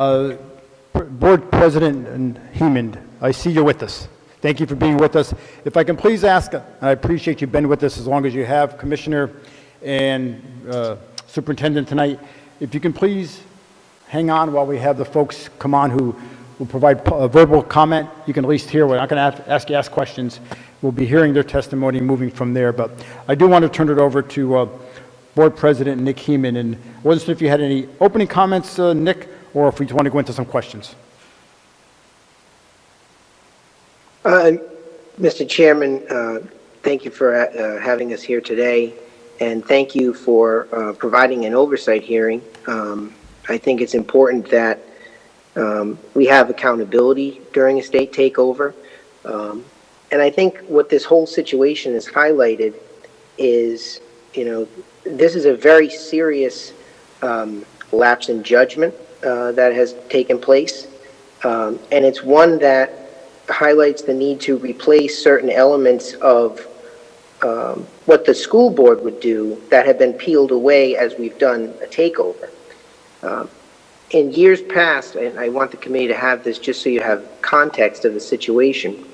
Uh, Board President Hemond, I see you're with us. Thank you for being with us. If I can please ask, I appreciate you've been with us as long as you have, Commissioner and Superintendent tonight. If you can please hang on while we have the folks come on who will provide a verbal comment. You can at least hear. We're not going to ask questions. We'll be hearing their testimony and moving from there. But I do want to turn it over to Board President Nick Hemond. And I wasn't sure if you had any opening comments, Nick, or if we want to go into some questions. Mr. Chairman, thank you for having us here today, and thank you for providing an oversight hearing. I think it's important that we have accountability during a state takeover. And I think what this whole situation has highlighted is, this is a very serious lapse in judgment that has taken place. And it's one that highlights the need to replace certain elements of what the school board would do that have been peeled away as we've done a takeover. In years past, and I want the committee to have this just so you have context of the situation,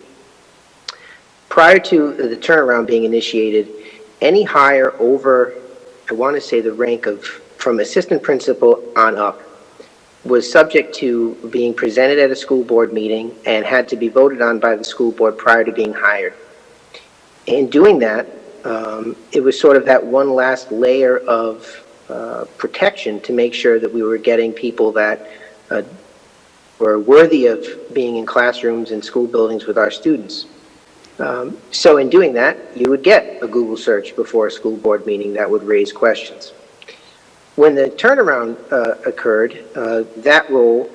prior to the turnaround being initiated, any hire over, I want to say the rank of from assistant principal on up, was subject to being presented at a school board meeting and had to be voted on by the school board prior to being hired. In doing that, it was sort of that one last layer of protection to make sure that we were getting people that were worthy of being in classrooms and school buildings with our students. So in doing that, you would get a Google search before a school board meeting that would raise questions. When the turnaround occurred, that role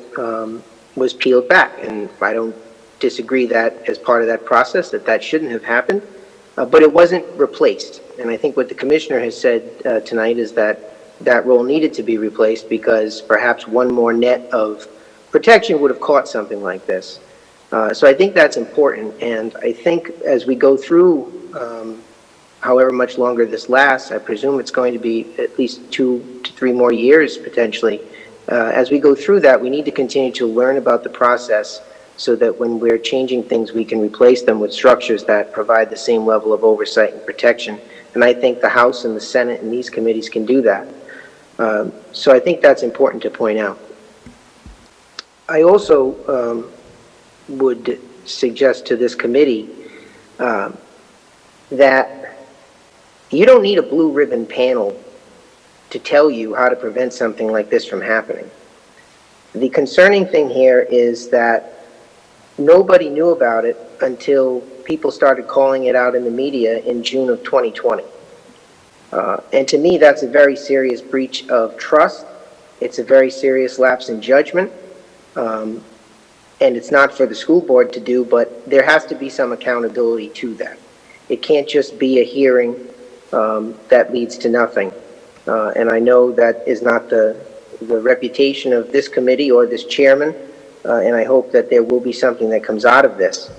was peeled back, and I don't disagree that as part of that process that shouldn't have happened, but it wasn't replaced. And I think what the commissioner has said tonight is that that role needed to be replaced because perhaps one more net of protection would have caught something like this. So I think that's important, and I think as we go through however much longer this lasts, I presume it's going to be at least 2 to 3 more years potentially. As we go through that, we need to continue to learn about the process so that when we're changing things, we can replace them with structures that provide the same level of oversight and protection. And I think the House and the Senate and these committees can do that. So I think that's important to point out. I also would suggest to this committee that you don't need a blue ribbon panel to tell you how to prevent something like this from happening. The concerning thing here is that nobody knew about it until people started calling it out in the media in June of 2020. And to me, that's a very serious breach of trust. It's a very serious lapse in judgment. And it's not for the school board to do, but there has to be some accountability to that. It can't just be a hearing that leads to nothing. And I know that is not the reputation of this committee or this chairman, and I hope that there will be something that comes out of this.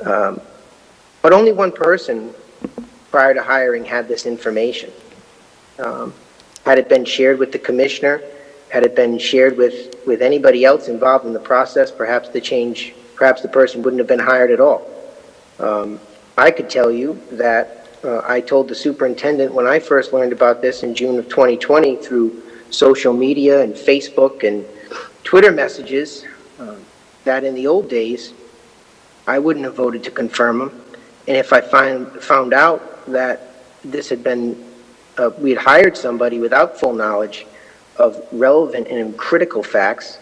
But only one person prior to hiring had this information. Had it been shared with the commissioner, had it been shared with anybody else involved in the process, perhaps the person wouldn't have been hired at all. I could tell you that I told the superintendent when I first learned about this in June of 2020 through social media and Facebook and Twitter messages that in the old days, I wouldn't have voted to confirm them. And if I found out that this had been, we had hired somebody without full knowledge of relevant and critical facts,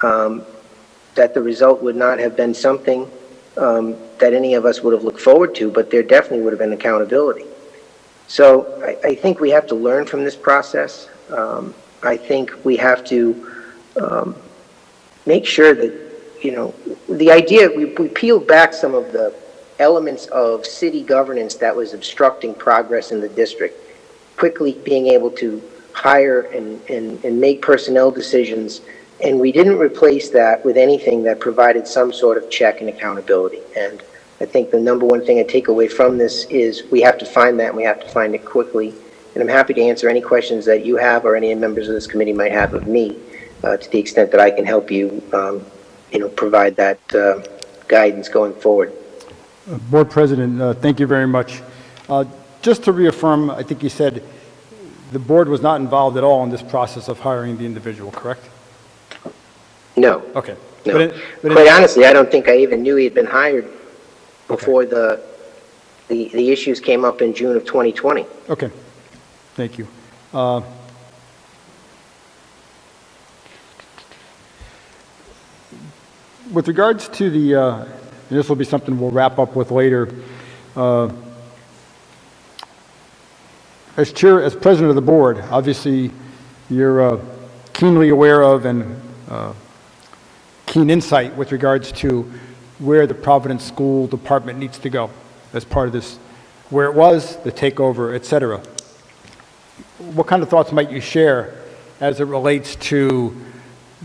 that the result would not have been something that any of us would have looked forward to, but there definitely would have been accountability. So I think we have to learn from this process. I think we have to make sure that, the idea, we peeled back some of the elements of city governance that was obstructing progress in the district, quickly being able to hire and make personnel decisions, and we didn't replace that with anything that provided some sort of check and accountability. And I think the number one thing I take away from this is we have to find that, and we have to find it quickly. And I'm happy to answer any questions that you have or any members of this committee might have of me. to the extent that I can help you, provide that guidance going forward. Board President, thank you very much. Just to reaffirm, I think you said the board was not involved at all in this process of hiring the individual, correct? No. Okay. No. Quite honestly, I don't think I even knew he had been hired before the issues came up in June of 2020. Okay. Thank you. With regards to the, and this will be something we'll wrap up with later, as president of the board, obviously you're keenly aware of and keen insight with regards to where the Providence School Department needs to go as part of this, where it was, the takeover, et cetera. What kind of thoughts might you share as it relates to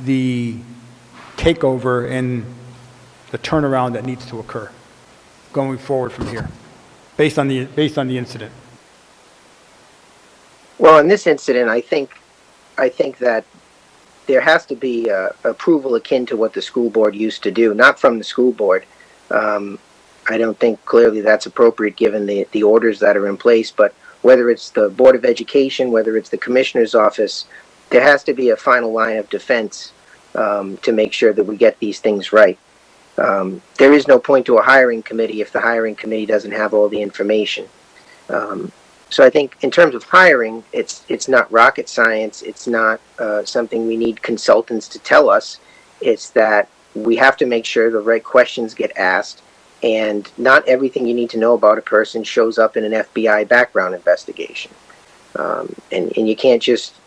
the takeover and the turnaround that needs to occur going forward from here, based on the incident? Well, in this incident, I think that there has to be approval akin to what the school board used to do, not from the school board. I don't think clearly that's appropriate given the orders that are in place, but whether it's the Board of Education, whether it's the Commissioner's Office, there has to be a final line of defense to make sure that we get these things right. There is no point to a hiring committee if the hiring committee doesn't have all the information. So I think in terms of hiring, it's not rocket science. It's not something we need consultants to tell us. It's that we have to make sure the right questions get asked, and not everything you need to know about a person shows up in an FBI background investigation. And you can't just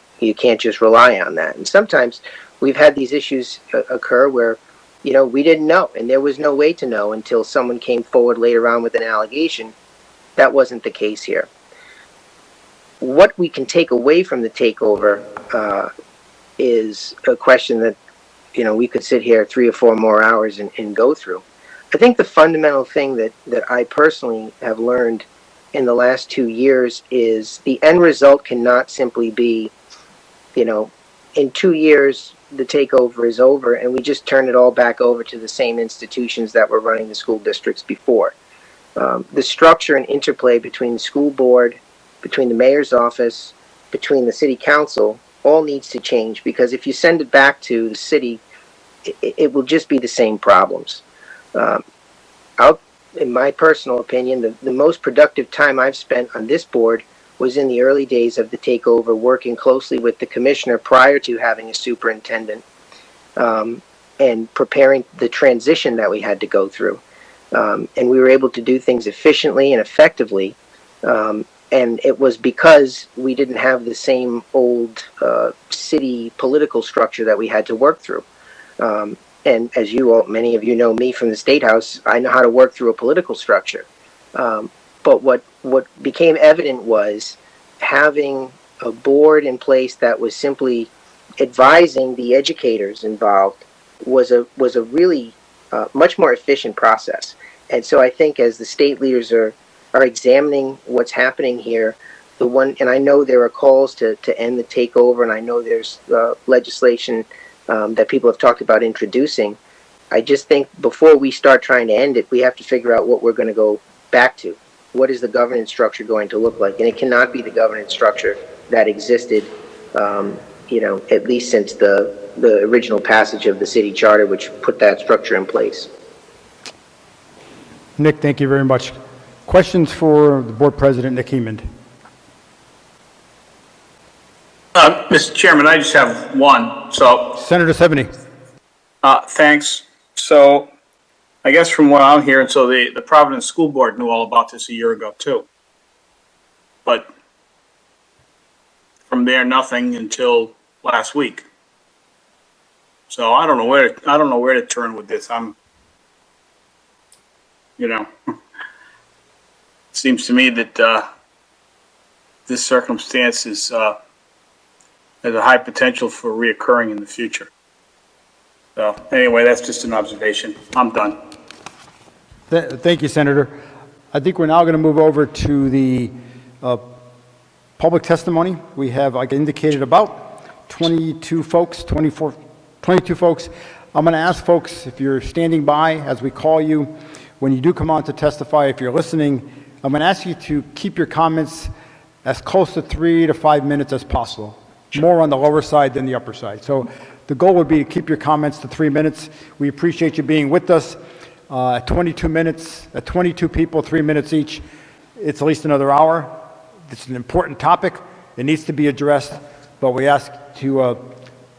rely on that. And sometimes we've had these issues occur where, we didn't know, and there was no way to know until someone came forward later on with an allegation. That wasn't the case here. What we can take away from the takeover is a question that, we could sit here 3 or 4 more hours and go through. I think the fundamental thing that I personally have learned in the last 2 years is the end result cannot simply be, in 2 years, the takeover is over and we just turn it all back over to the same institutions that were running the school districts before. The structure and interplay between the school board, between the mayor's office, between the city council, all needs to change, because if you send it back to the city, it will just be the same problems. In my personal opinion, the most productive time I've spent on this board was in the early days of the takeover, working closely with the commissioner prior to having a superintendent, and preparing the transition that we had to go through. And we were able to do things efficiently and effectively. And it was because we didn't have the same old city political structure that we had to work through. And as many of you know me from the State House, I know how to work through a political structure. But what became evident was having a board in place that was simply advising the educators involved was a really much more efficient process. And so I think as the state leaders are examining what's happening here, and I know there are calls to end the takeover, and I know there's legislation that people have talked about introducing. I just think before we start trying to end it, we have to figure out what we're going to go back to. What is the governance structure going to look like? And it cannot be the governance structure that existed, at least since the original passage of the city charter, which put that structure in place. Nick, thank you very much. Questions for the board president, Nick Hemond. Mr. Chairman, I just have one. So, Senator Stephanie. thanks. So, I guess from what I'm hearing, so the Providence School Board knew all about this a year ago too. But from there, nothing until last week. So I don't know where to turn with this. It seems to me that this circumstance has a high potential for reoccurring in the future. So anyway, that's just an observation. I'm done. Thank you, Senator. I think we're now going to move over to the public testimony. We have, like indicated, about 22 folks, 24, 22 folks. I'm going to ask folks, if you're standing by as we call you, when you do come on to testify, if you're listening, I'm going to ask you to keep your comments as close to 3 to 5 minutes as possible, more on the lower side than the upper side. So the goal would be to keep your comments to 3 minutes. We appreciate you being with us. At 22 minutes, at 22 people, 3 minutes each, it's at least another hour. It's an important topic. It needs to be addressed, but we ask to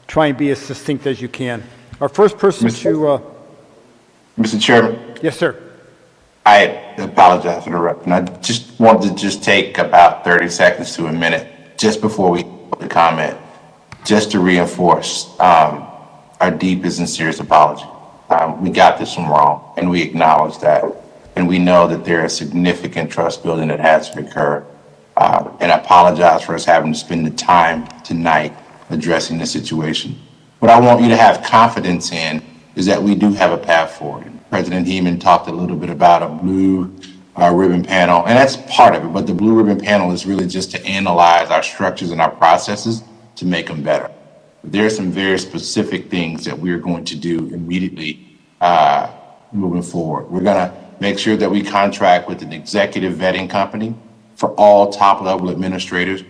try and be as succinct as you can. Our first person Mr. Chairman, yes, sir. I apologize for interrupting. I just wanted to take about 30 seconds to a minute just before we the comment, just to reinforce our deepest and serious apology. We got this one wrong, and we acknowledge that, and we know that there is significant trust building that has to occur. And I apologize for us having to spend the time tonight addressing the situation. What I want you to have confidence in is that we do have a path forward. President Hemond talked a little bit about a blue ribbon panel, and that's part of it, but the blue ribbon panel is really just to analyze our structures and our processes to make them better. There are some very specific things that we're going to do immediately moving forward. We're going to make sure that we contract with an executive vetting company for all top-level administrators,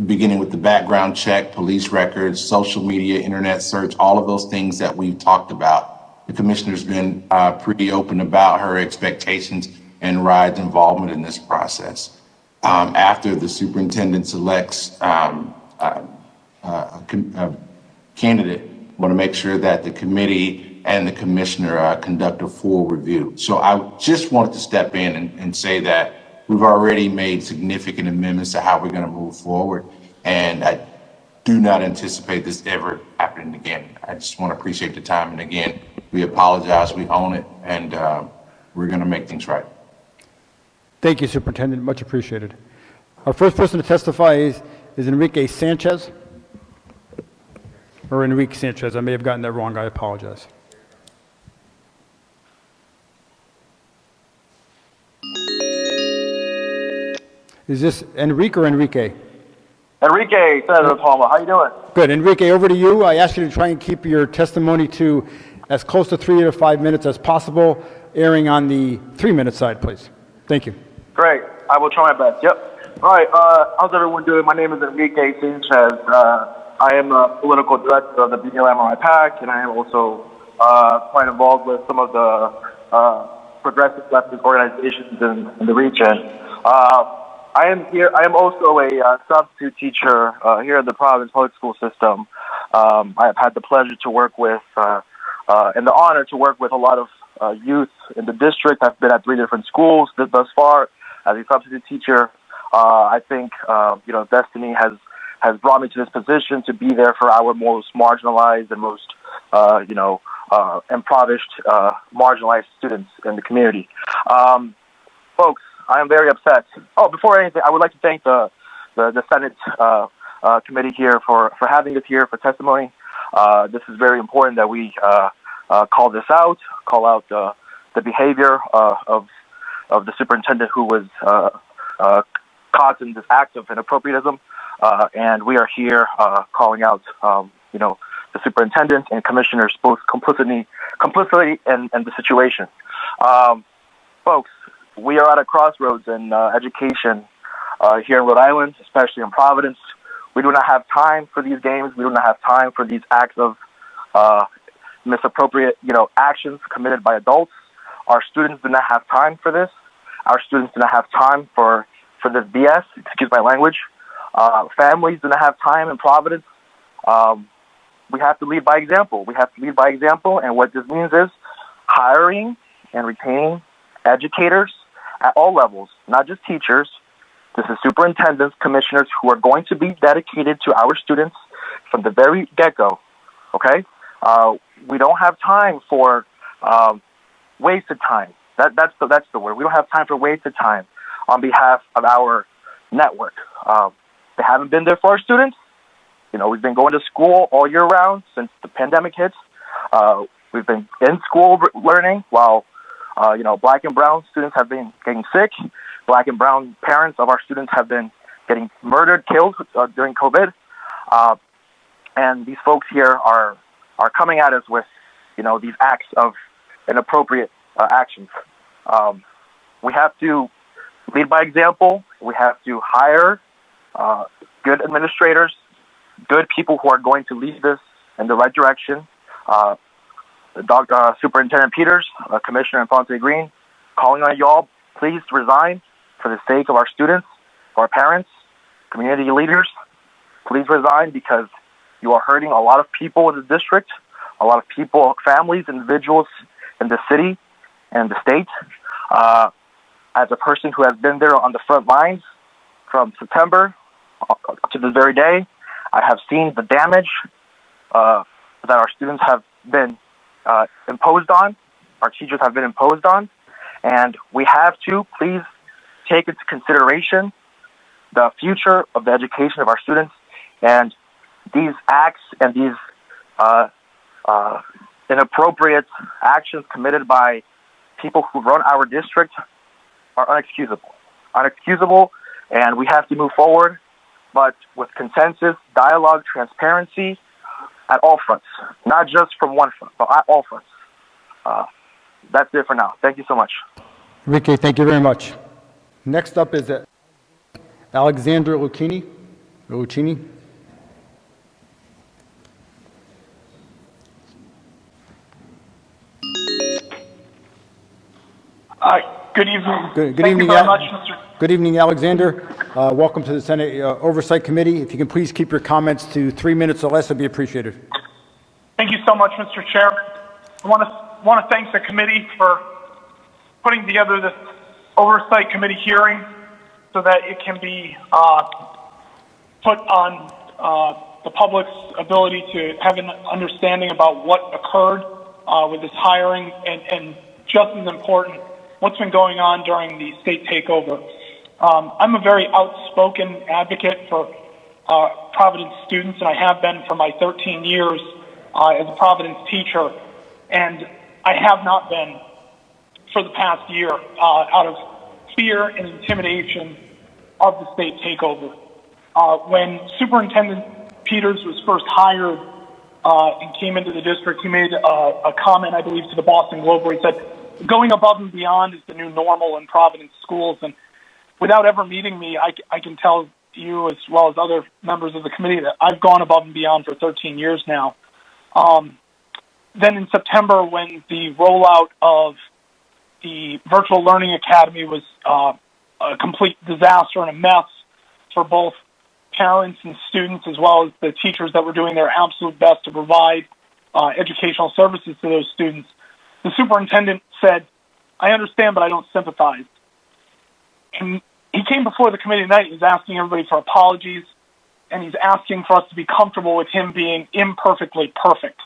beginning with the background check, police records, social media, internet search, all of those things that we've talked about. The commissioner's been pretty open about her expectations and RIDE's involvement in this process. After the superintendent selects a candidate, I want to make sure that the committee and the commissioner conduct a full review. So I just wanted to step in and say that we've already made significant amendments to how we're going to move forward, and I do not anticipate this ever happening again. I just want to appreciate the time, and again, we apologize, we own it, and we're going to make things right. Thank you, Superintendent. Much appreciated. Our first person to testify is Enrique Sanchez. Or Enrique Sanchez. I may have gotten that wrong. I apologize. Is this Enrique or Enrique? Enrique, Senator Palmer, how you doing? Good. Enrique, over to you. I ask you to try and keep your testimony to as close to 3 to 5 minutes as possible, erring on the 3-minute side, please. Thank you. Great. I will try my best. Yep. All right. How's everyone doing? My name is Enrique Sanchez. I am a political director of the BLM PAC, and I am also quite involved with some of the progressive leftist organizations in the region. I am here. I am also a substitute teacher here in the Providence Public School System. I have had the pleasure to work with and the honor to work with a lot of youth in the district. I've been at 3 different schools thus far as a substitute teacher. I think destiny has brought me to this position to be there for our most marginalized and most impoverished, marginalized students in the community. Folks, I am very upset. Oh, before anything, I would like to thank the Senate committee here for having us here for testimony. This is very important that we call this out, call out the behavior of the superintendent who was caught in this act of inappropriatism, and we are here calling out, the superintendent and commissioners both complicity in the situation. Folks, we are at a crossroads in education here in Rhode Island, especially in Providence. We do not have time for these games. We do not have time for these acts of misappropriate, actions committed by adults. Our students do not have time for this. Our students do not have time for this BS, excuse my language. Families do not have time in Providence. We have to lead by example. And what this means is hiring and retaining educators at all levels, not just teachers. This is superintendents, commissioners who are going to be dedicated to our students from the very get-go, okay? We don't have time for wasted time. That's the word. We don't have time for wasted time on behalf of our network. They haven't been there for our students. We've been going to school all year round since the pandemic hits. We've been in school learning while, Black and brown students have been getting sick. Black and brown parents of our students have been getting murdered, killed during COVID. and these folks here are coming at us with, these acts of inappropriate actions. We have to lead by example. We have to hire good administrators, good people who are going to lead this in the right direction. Superintendent Peters, Commissioner Infante Green, calling on y'all, please resign for the sake of our students, our parents, community leaders. Please resign because you are hurting a lot of people in the district, a lot of people, families, individuals in the city and the state. As a person who has been there on the front lines from September to this very day, I have seen the damage that our students have been imposed on, our teachers have been imposed on, and we have to please take into consideration the future of the education of our students, and these acts and these inappropriate actions committed by people who run our district are unexcusable, and we have to move forward, but with consensus, dialogue, transparency at all fronts, not just from one front, but at all fronts. That's it for now. Thank you so much. Enrique, thank you very much. Next up is Alexandra Lucchini. Good evening. Good Thank evening, you very much, Mr. Good evening, Alexander. Welcome to the Senate Oversight Committee. If you can please keep your comments to 3 minutes or less, it'd be appreciated. Thank you so much, Mr. Chair. I want to thank the committee for putting together this Oversight Committee hearing so that it can be put on the public's ability to have an understanding about what occurred with this hiring and just as important, what's been going on during the state takeover. I'm a very outspoken advocate for Providence students, and I have been for my 13 years as a Providence teacher, and I have not been for the past year out of fear and intimidation of the state takeover. When Superintendent Peters was first hired and came into the district, he made a comment, I believe, to the Boston Globe where he said, going above and beyond is the new normal in Providence schools. And without ever meeting me, I can tell you as well as other members of the committee that I've gone above and beyond for 13 years now. Then in September, when the rollout of the Virtual Learning Academy was a complete disaster and a mess for both parents and students, as well as the teachers that were doing their absolute best to provide educational services to those students, the superintendent said, I understand, but I don't sympathize. And he came before the committee tonight. He's asking everybody for apologies, and he's asking for us to be comfortable with him being imperfectly perfect,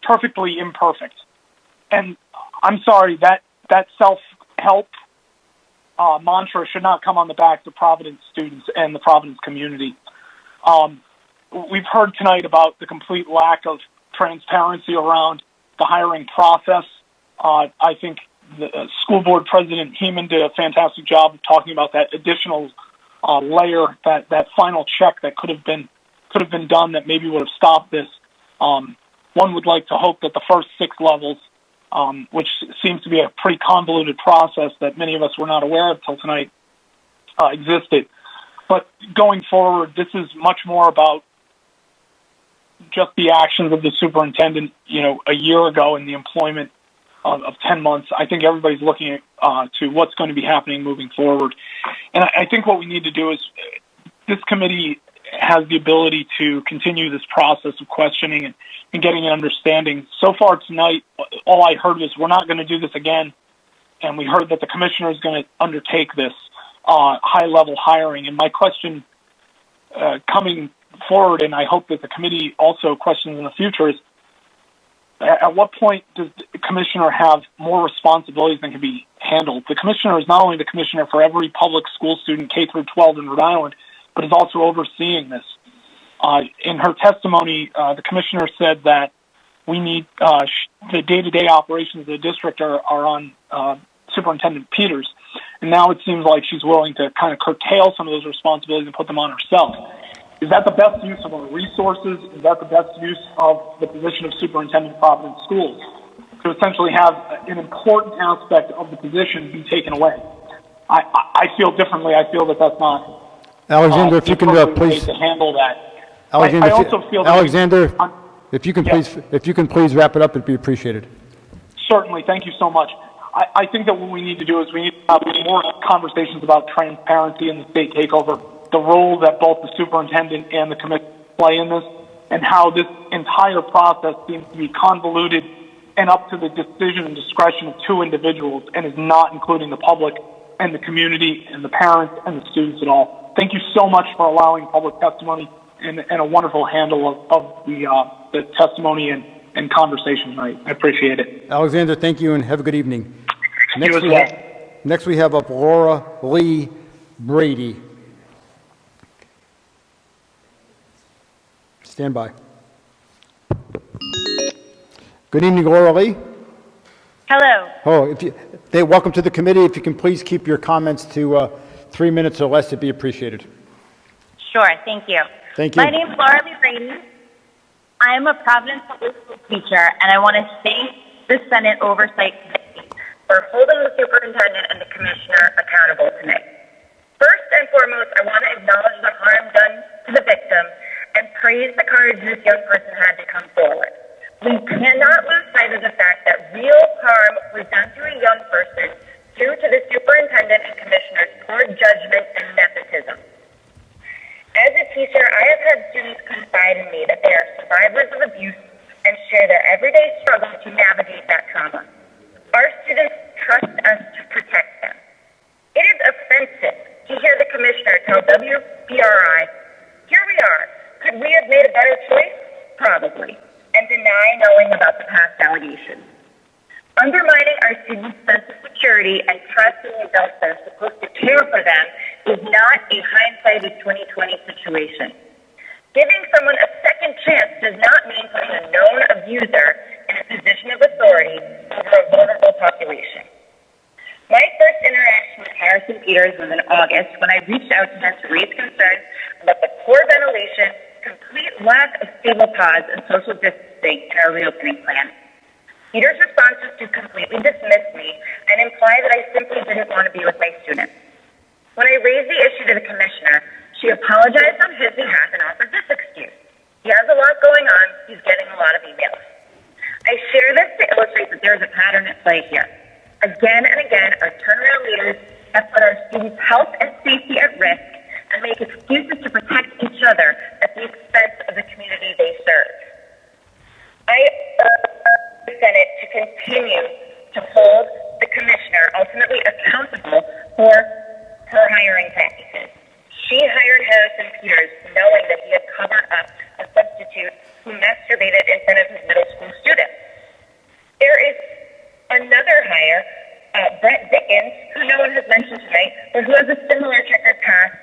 perfectly imperfect. And I'm sorry, that self-help mantra should not come on the backs of Providence students and the Providence community. We've heard tonight about the complete lack of transparency around the hiring process. I think the school board president Hemond did a fantastic job of talking about that additional layer, that final check that could have been done that maybe would have stopped this. One would like to hope that the first 6 levels, which seems to be a pretty convoluted process that many of us were not aware of till tonight, existed. But going forward, this is much more about just the actions of the superintendent, a year ago in the employment of 10 months. I think everybody's looking at to what's going to be happening moving forward. And I think what we need to do is, this committee has the ability to continue this process of questioning and getting an understanding. So far tonight, all I heard was we're not going to do this again. And we heard that the commissioner is going to undertake this high-level hiring. And my question coming forward, and I hope that the committee also questions in the future, is at what point does the commissioner have more responsibilities than can be handled? The commissioner is not only the commissioner for every public school student K through 12 in Rhode Island, but is also overseeing this. In her testimony, the commissioner said that we need the day-to-day operations of the district are on Superintendent Peters, and now it seems like she's willing to kind of curtail some of those responsibilities and put them on herself. Is that the best use of our resources? Is that the best use of the position of superintendent of Providence Schools? To essentially have an important aspect of the position be taken away. I feel differently. I feel that that's not Alexander, if you can appropriate way please, to handle that. Alexander, I also feel that Alexander, if you can Yeah. please wrap it up, it'd be appreciated. Certainly. Thank you so much. I think that what we need to do is we need to have more conversations about transparency in the state takeover, the role that both the superintendent and the commission play in this, and how this entire process seems to be convoluted and up to the decision and discretion of two individuals and is not including the public and the community and the parents and the students at all. Thank you so much for allowing public testimony and a wonderful handle of the testimony and conversation tonight. I appreciate it. Alexander, thank you and have a good evening. You as well. Next we have up Laura Lee Brady. Stand by. Good evening, Laura Lee. Hello. Oh, welcome to the committee. If you can please keep your comments to 3 minutes or less, it'd be appreciated. Sure, thank you. Thank you. My name is Laura Lee Brady. I am a Providence Public School teacher, and I want to thank the Senate Oversight Committee for holding the superintendent and the commissioner accountable tonight. First and foremost, I want to acknowledge the harm done to the victim and praise the courage this young person had to come forward. We cannot lose sight of the fact that real harm was done to a young person due to the superintendent and commissioner's poor judgment and nepotism. As a teacher, I have had students confide in me that they are survivors of abuse and share their everyday struggle to navigate that trauma. Our students trust us to protect them. It is offensive to hear the commissioner tell WPRI, here we are, could we have made a better choice? Probably. And deny knowing about the past allegations. Undermining our students' sense of security and trust in the adults that are supposed to care for them is not a hindsight of 2020 situation. Giving someone a second chance does not mean putting a known abuser in a position of authority over a vulnerable population. My first interaction with Harrison Peters was in August when I reached out to him to raise concerns about the poor ventilation, complete lack of stable pods, and social distancing in our reopening plan. Peter's response was to completely dismiss me and imply that I simply didn't want to be with my students. When I raised the issue to the commissioner, she apologized on his behalf and offered this excuse. He has a lot going on. He's getting a lot of emails. I share this to illustrate that there is a pattern at play here. Again and again, our turnaround leaders have put our students' health and safety at risk and make excuses to protect each other at the expense of the community they serve. I urge the Senate to continue to hold the commissioner ultimately accountable for her hiring practices. She hired Harrison Peters knowing that he had covered up a substitute who masturbated in front of his middle school students. There is another hire, Brett Dickens, who no one has mentioned tonight, but who has a similar checkered past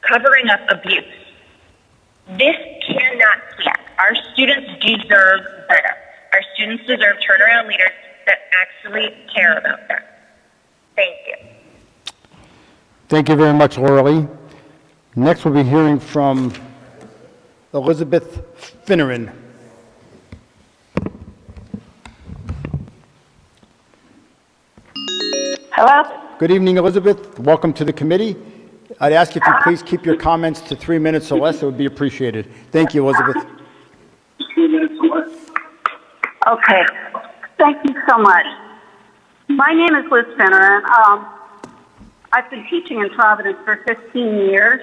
covering up abuse. This cannot stand. Our students deserve better. Our students deserve turnaround leaders that actually care about them. Thank you. Thank you very much, Laura Lee. Next, we'll be hearing from Elizabeth Finneran. Hello? Good evening, Elizabeth. Welcome to the committee. I'd ask if you please keep your comments to 3 minutes or less. It would be appreciated. Thank you, Elizabeth. Okay. Thank you so much. My name is Liz Finneran. I've been teaching in Providence for 15 years,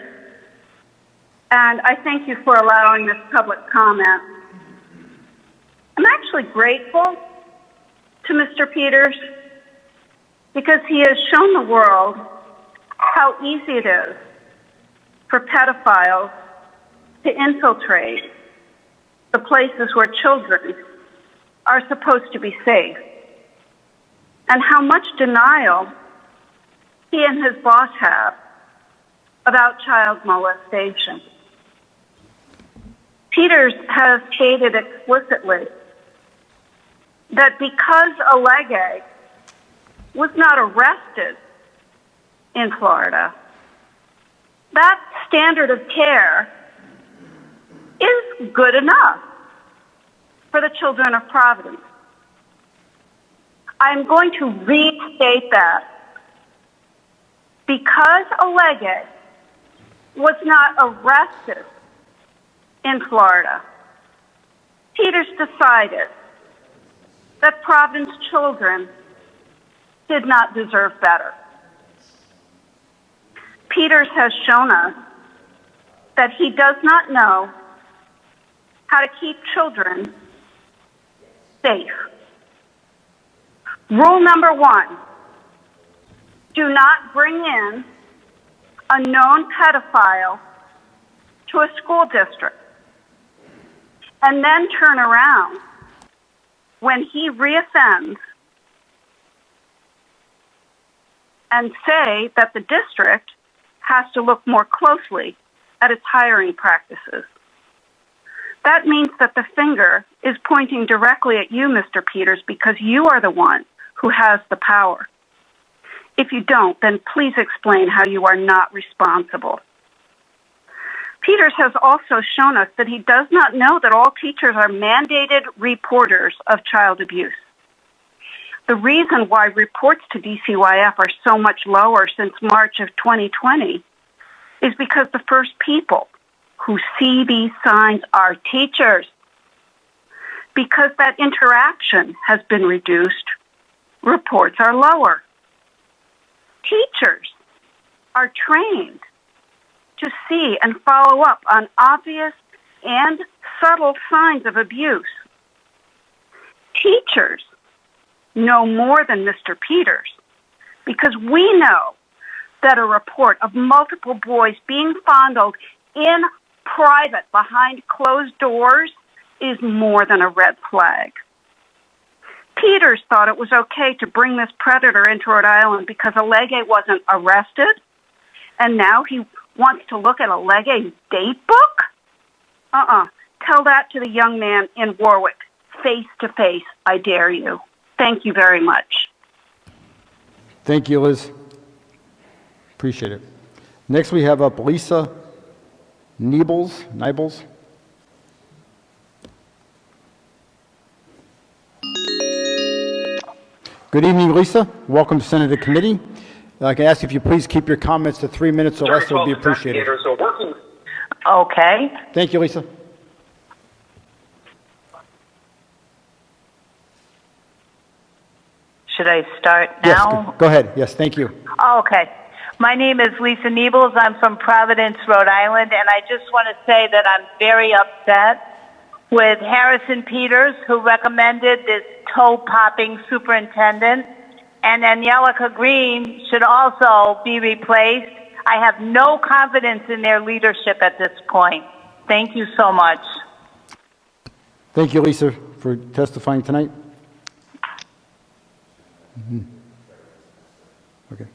and I thank you for allowing this public comment. I'm actually grateful to Mr. Peters because he has shown the world how easy it is for pedophiles to infiltrate the places where children are supposed to be safe, and how much denial he and his boss have about child molestation. Peters has stated explicitly that because Alege was not arrested in Florida, that standard of care good enough for the children of Providence. I'm going to restate that. Because Abeleda was not arrested in Florida, Peters decided that Providence children did not deserve better. Peters has shown us that he does not know how to keep children safe. Rule number 1, do not bring in a known pedophile to a school district and then turn around when he reoffends and say that the district has to look more closely at its hiring practices. That means that the finger is pointing directly at you, Mr. Peters, because you are the one who has the power. If you don't, then please explain how you are not responsible. Peters has also shown us that he does not know that all teachers are mandated reporters of child abuse. The reason why reports to DCYF are so much lower since March of 2020 is because the first people who see these signs are teachers. Because that interaction has been reduced, reports are lower. Teachers are trained to see and follow up on obvious and subtle signs of abuse. Teachers know more than Mr. Peters because we know that a report of multiple boys being fondled in private behind closed doors is more than a red flag. Peters thought it was okay to bring this predator into Rhode Island because Abeleda wasn't arrested, and now he wants to look at Alege's date book? Tell that to the young man in Warwick, face to face, I dare you. Thank you very much. Thank you, Liz. Appreciate it. Next, we have up Lisa Nibbles. Good evening, Lisa. Welcome to Senate Committee. I'd like to ask if you please keep your comments to 3 minutes or less. It would be appreciated. Okay. Thank you, Lisa. Should I start now? Yes, go ahead. Yes, thank you. Okay. My name is Lisa Nibbles. I'm from Providence, Rhode Island, and I just want to say that I'm very upset with Harrison Peters, who recommended this toe-popping superintendent, and Angelica Green should also be replaced. I have no confidence in their leadership at this point. Thank you so much. Thank you, Lisa, for testifying tonight. Okay.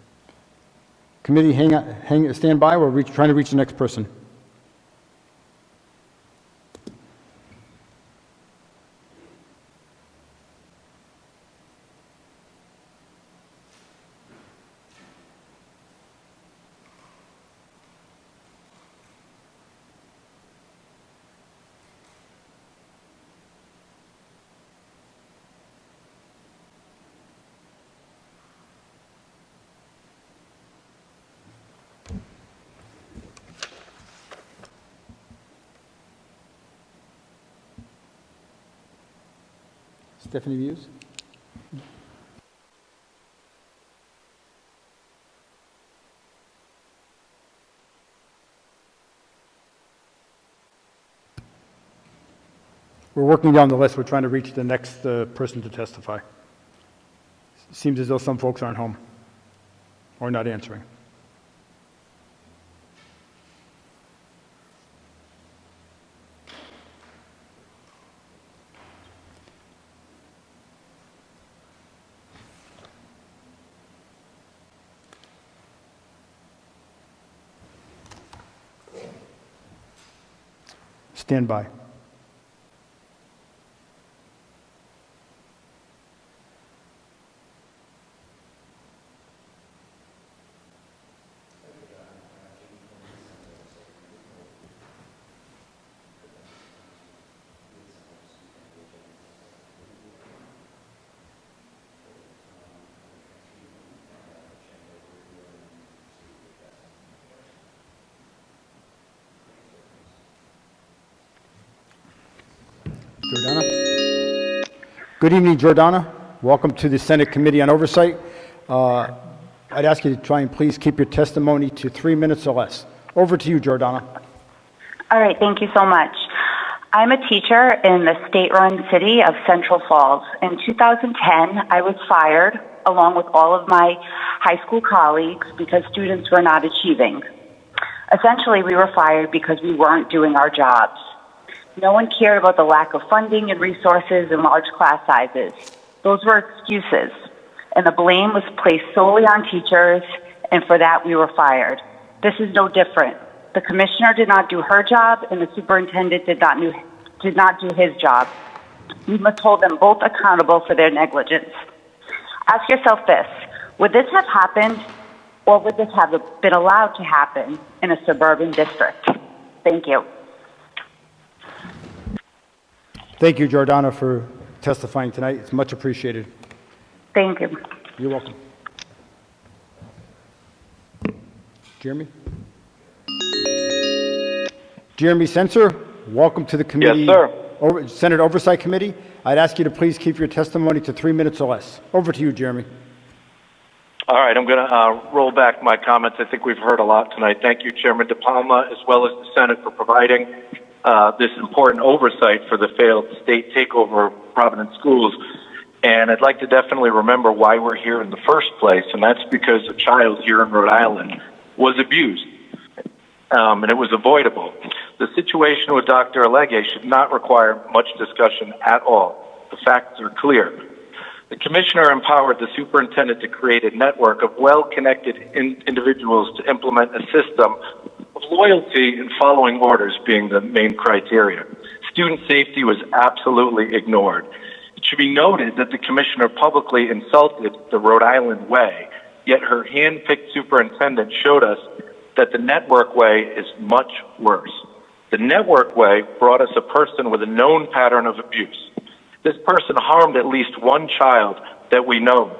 Committee, stand by. We're trying to reach the next person. Stephanie Views? We're working down the list. We're trying to reach the next person to testify. Seems as though some folks aren't home or not answering. Stand by. Jordana. Good evening, Jordana. Welcome to the Senate Committee on Oversight. I'd ask you to try and please keep your testimony to 3 minutes or less. Over to you, Jordana. All right, thank you so much. I'm a teacher in the state-run city of Central Falls. In 2010, I was fired along with all of my high school colleagues because students were not achieving. Essentially, we were fired because we weren't doing our jobs. No one cared about the lack of funding and resources and large class sizes. Those were excuses, and the blame was placed solely on teachers, and for that we were fired. This is no different. The commissioner did not do her job, and the superintendent did not do his job. We must hold them both accountable for their negligence. Ask yourself this: would this have happened, or would this have been allowed to happen in a suburban district? Thank you. Thank you, Jordana, for testifying tonight. It's much appreciated. Thank you. You're welcome. Jeremy? Jeremy Sensor, welcome to the committee. Yes, sir. Senate Oversight Committee. I'd ask you to please keep your testimony to 3 minutes or less. Over to you, Jeremy. All right, I'm going to roll back my comments. I think we've heard a lot tonight. Thank you, Chairman DePalma, as well as the Senate, for providing this important oversight for the failed state takeover of Providence schools. And I'd like to definitely remember why we're here in the first place, and that's because a child here in Rhode Island was abused, and it was avoidable. The situation with Dr. Abeleda should not require much discussion at all. The facts are clear. The commissioner empowered the superintendent to create a network of well-connected individuals to implement a system of loyalty and following orders being the main criteria. Student safety was absolutely ignored. It should be noted that the commissioner publicly insulted the Rhode Island way, yet her hand-picked superintendent showed us that the network way is much worse. The network way brought us a person with a known pattern of abuse. This person harmed at least one child that we know.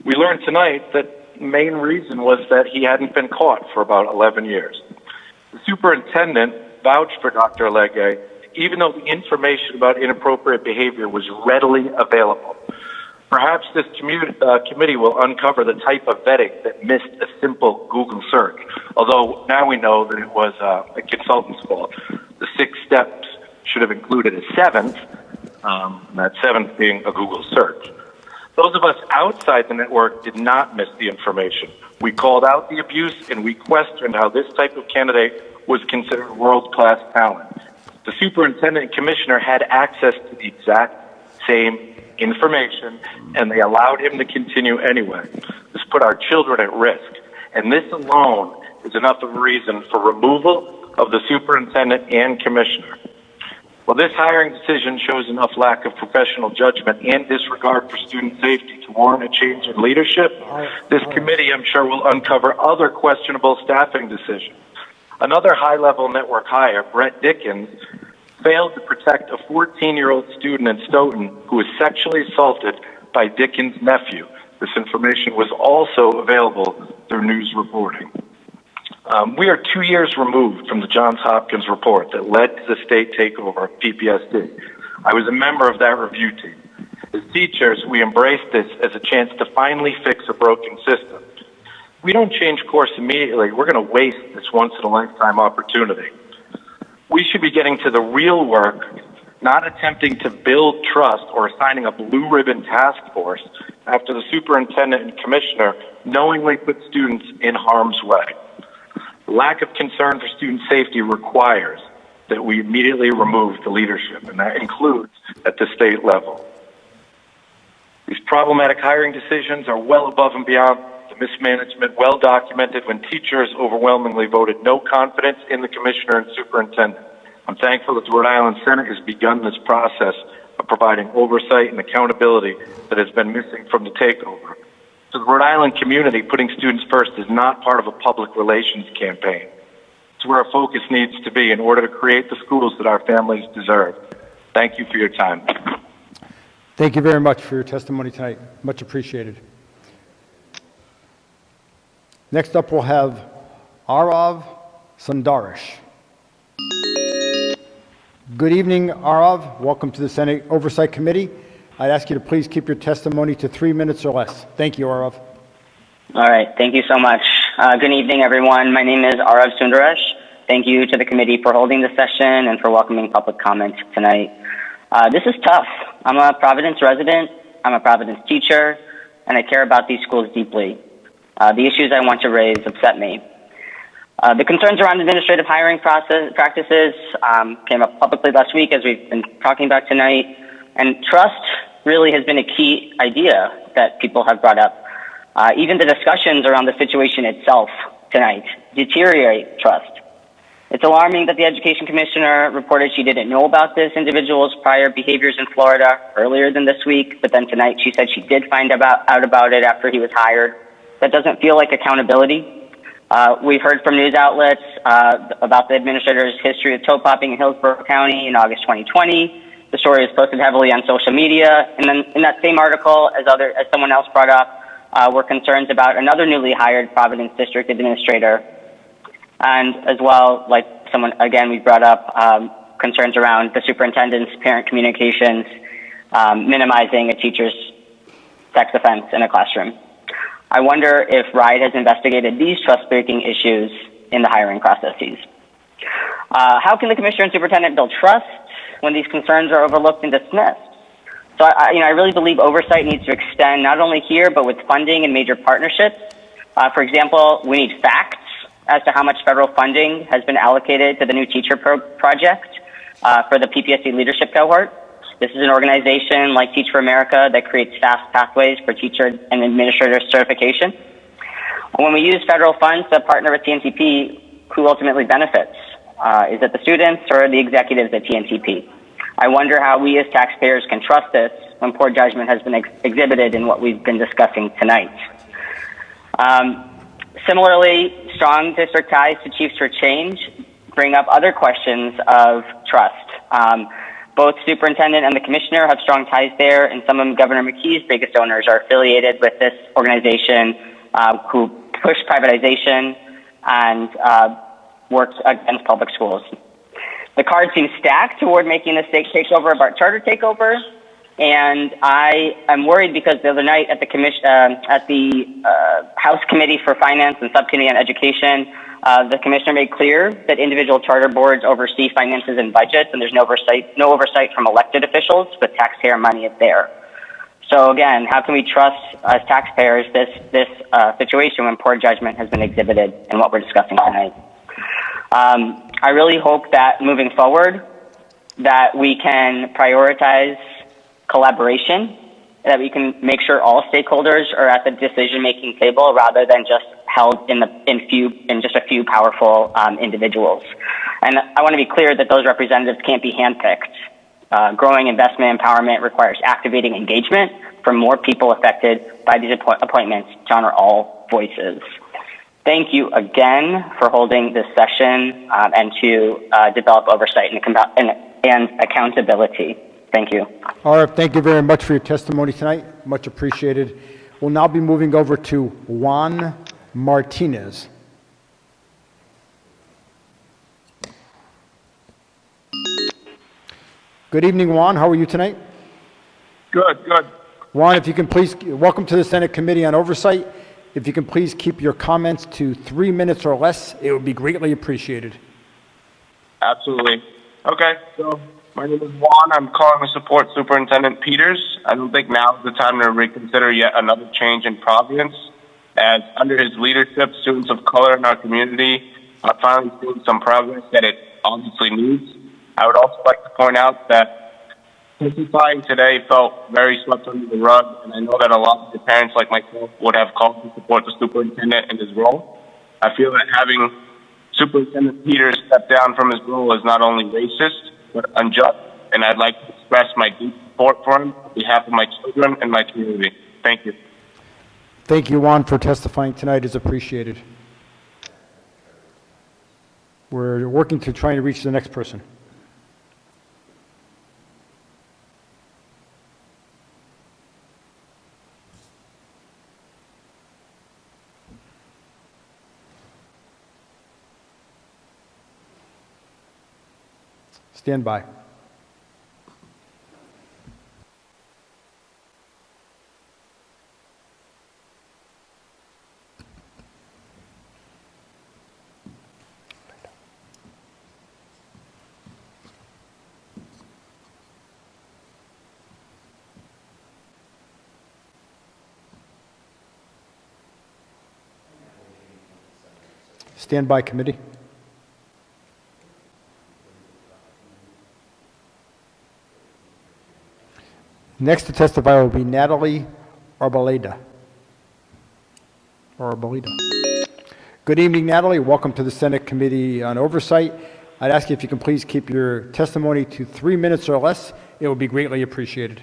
We learned tonight that the main reason was that he hadn't been caught for about 11 years. The superintendent vouched for Dr. Abeleda, even though the information about inappropriate behavior was readily available. Perhaps this committee will uncover the type of vetting that missed a simple Google search, although now we know that it was a consultant's fault. The 6 steps should have included a 7th, that 7th being a Google search. Those of us outside the network did not miss the information. We called out the abuse, and we questioned how this type of candidate was considered world-class talent. The superintendent and commissioner had access to the exact same information, and they allowed him to continue anyway. This put our children at risk, and this alone is enough of a reason for removal of the superintendent and commissioner. Well, this hiring decision shows enough lack of professional judgment and disregard for student safety to warrant a change in leadership. This committee, I'm sure, will uncover other questionable staffing decisions. Another high-level network hire, Brett Dickens, failed to protect a 14-year-old student in Stoughton who was sexually assaulted by Dickens' nephew. This information was also available through news reporting. We are 2 years removed from the Johns Hopkins report that led to the state takeover of PPSD. I was a member of that review team. As teachers, we embraced this as a chance to finally fix a broken system. If we don't change course immediately, we're going to waste this once-in-a-lifetime opportunity. We should be getting to the real work, not attempting to build trust or assigning a blue ribbon task force after the superintendent and commissioner knowingly put students in harm's way. The lack of concern for student safety requires that we immediately remove the leadership, and that includes at the state level. These problematic hiring decisions are well above and beyond the mismanagement well documented when teachers overwhelmingly voted no confidence in the commissioner and superintendent. I'm thankful that the Rhode Island Senate has begun this process of providing oversight and accountability that has been missing from the takeover. To the Rhode Island community, putting students first is not part of a public relations campaign. It's where our focus needs to be in order to create the schools that our families deserve. Thank you for your time. Thank you very much for your testimony tonight. Much appreciated. Next up, we'll have Arav Sundarish. Good evening, Arav. Welcome to the Senate Oversight Committee. I'd ask you to please keep your testimony to 3 minutes or less. Thank you, Arav. All right. Thank you so much. Good evening, everyone. My name is Arav Sundarish. Thank you to the committee for holding this session and for welcoming public comment tonight. This is tough. I'm a Providence resident. I'm a Providence teacher, and I care about these schools deeply. The issues I want to raise upset me. The concerns around administrative hiring practices came up publicly last week, as we've been talking about tonight, and trust really has been a key idea that people have brought up. Even the discussions around the situation itself tonight deteriorate trust. It's alarming that the education commissioner reported she didn't know about this individual's prior behaviors in Florida earlier than this week, but then tonight she said she did find out about it after he was hired. That doesn't feel like accountability. We've heard from news outlets about the administrator's history of toe popping in Hillsborough County in August 2020. The story is posted heavily on social media, and then in that same article, as someone else brought up, were concerns about another newly hired Providence District administrator. And as well, like we brought up concerns around the superintendent's parent communications, minimizing a teacher's sex offense in a classroom. I wonder if RIDE has investigated these trust-breaking issues in the hiring processes. How can the commissioner and superintendent build trust when these concerns are overlooked and dismissed? So I really believe oversight needs to extend not only here, but with funding and major partnerships. For example, we need facts as to how much federal funding has been allocated to the new teacher project for the PPSC leadership cohort. This is an organization like Teach for America that creates fast pathways for teacher and administrator certification. When we use federal funds to partner with TNTP, who ultimately benefits? Is it the students or the executives at TNTP? I wonder how we as taxpayers can trust this when poor judgment has been exhibited in what we've been discussing tonight. Similarly, strong district ties to Chiefs for Change bring up other questions of trust. Both superintendent and the commissioner have strong ties there, and some of Governor McKee's biggest donors are affiliated with this organization who push privatization and works against public schools. The cards seem stacked toward making the state takeover about charter takeover, and I am worried because the other night at the House Committee for Finance and Subcommittee on Education, the commissioner made clear that individual charter boards oversee finances and budgets, and there's no oversight from elected officials, but taxpayer money is there. So again, how can we trust as taxpayers this situation when poor judgment has been exhibited in what we're discussing tonight? I really hope that moving forward, that we can prioritize collaboration, that we can make sure all stakeholders are at the decision-making table rather than just held in just a few powerful individuals. And I want to be clear that those representatives can't be handpicked. Growing investment empowerment requires activating engagement from more people affected by these appointments to honor all voices. Thank you again for holding this session and to develop oversight and accountability. Thank you. All right, thank you very much for your testimony tonight. Much appreciated. We'll now be moving over to Juan Martinez. Good evening, Juan. How are you tonight? Good. Juan, if you can please, welcome to the Senate Committee on Oversight. If you can please keep your comments to 3 minutes or less, it would be greatly appreciated. Absolutely. Okay, so my name is Juan. I'm calling to support Superintendent Peters. I don't think now is the time to reconsider yet another change in Providence, as under his leadership, students of color in our community are finally seeing some progress that it obviously needs. I would also like to point out that testifying today felt very swept under the rug, and I know that a lot of the parents like myself would have called to support the superintendent in his role. I feel that having Superintendent Peters step down from his role is not only racist, but unjust, and I'd like to express my deep support for him on behalf of my children and my community. Thank you. Thank you, Juan, for testifying tonight. Is appreciated. We're working to try to reach the next person. Stand by. Standby committee. Next to testify will be Natalie Abeleda. Good evening, Natalie. Welcome to the Senate Committee on Oversight. I'd ask you if you can please keep your testimony to 3 minutes or less. It would be greatly appreciated.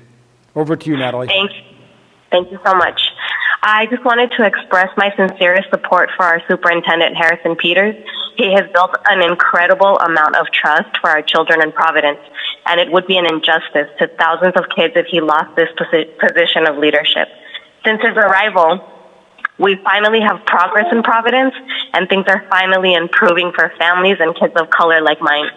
Over to you, Natalie. Thank you so much. I just wanted to express my sincerest support for our Superintendent Harrison Peters. He has built an incredible amount of trust for our children in Providence, and it would be an injustice to thousands of kids if he lost this position of leadership. Since his arrival, we finally have progress in Providence, and things are finally improving for families and kids of color like mine.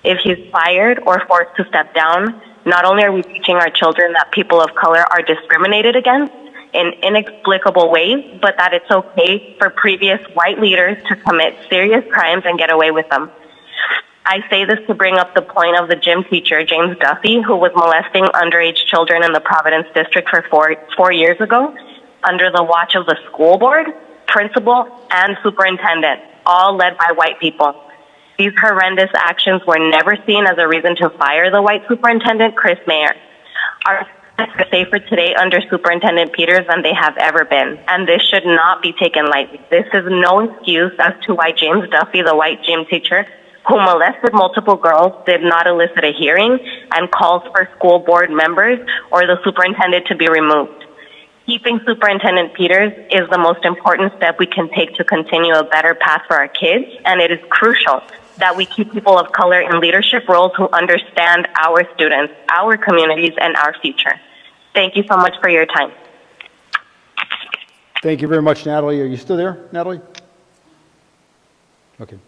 If he's fired or forced to step down, not only are we teaching our children that people of color are discriminated against in inexplicable ways, but that it's okay for previous white leaders to commit serious crimes and get away with them. I say this to bring up the point of the gym teacher, James Duffy, who was molesting underage children in the Providence District for four years ago, under the watch of the school board, principal, and superintendent, all led by white people. These horrendous actions were never seen as a reason to fire the white superintendent, Chris Mayer. Our students are safer today under Superintendent Peters than they have ever been, and this should not be taken lightly. This is no excuse as to why James Duffy, the white gym teacher, who molested multiple girls, did not elicit a hearing and calls for school board members or the superintendent to be removed. Keeping Superintendent Peters is the most important step we can take to continue a better path for our kids, and it is crucial that we keep people of color in leadership roles who understand our students, our communities, and our future. Thank you so much for your time. Thank you very much, Natalie. Are you still there, Natalie? Okay.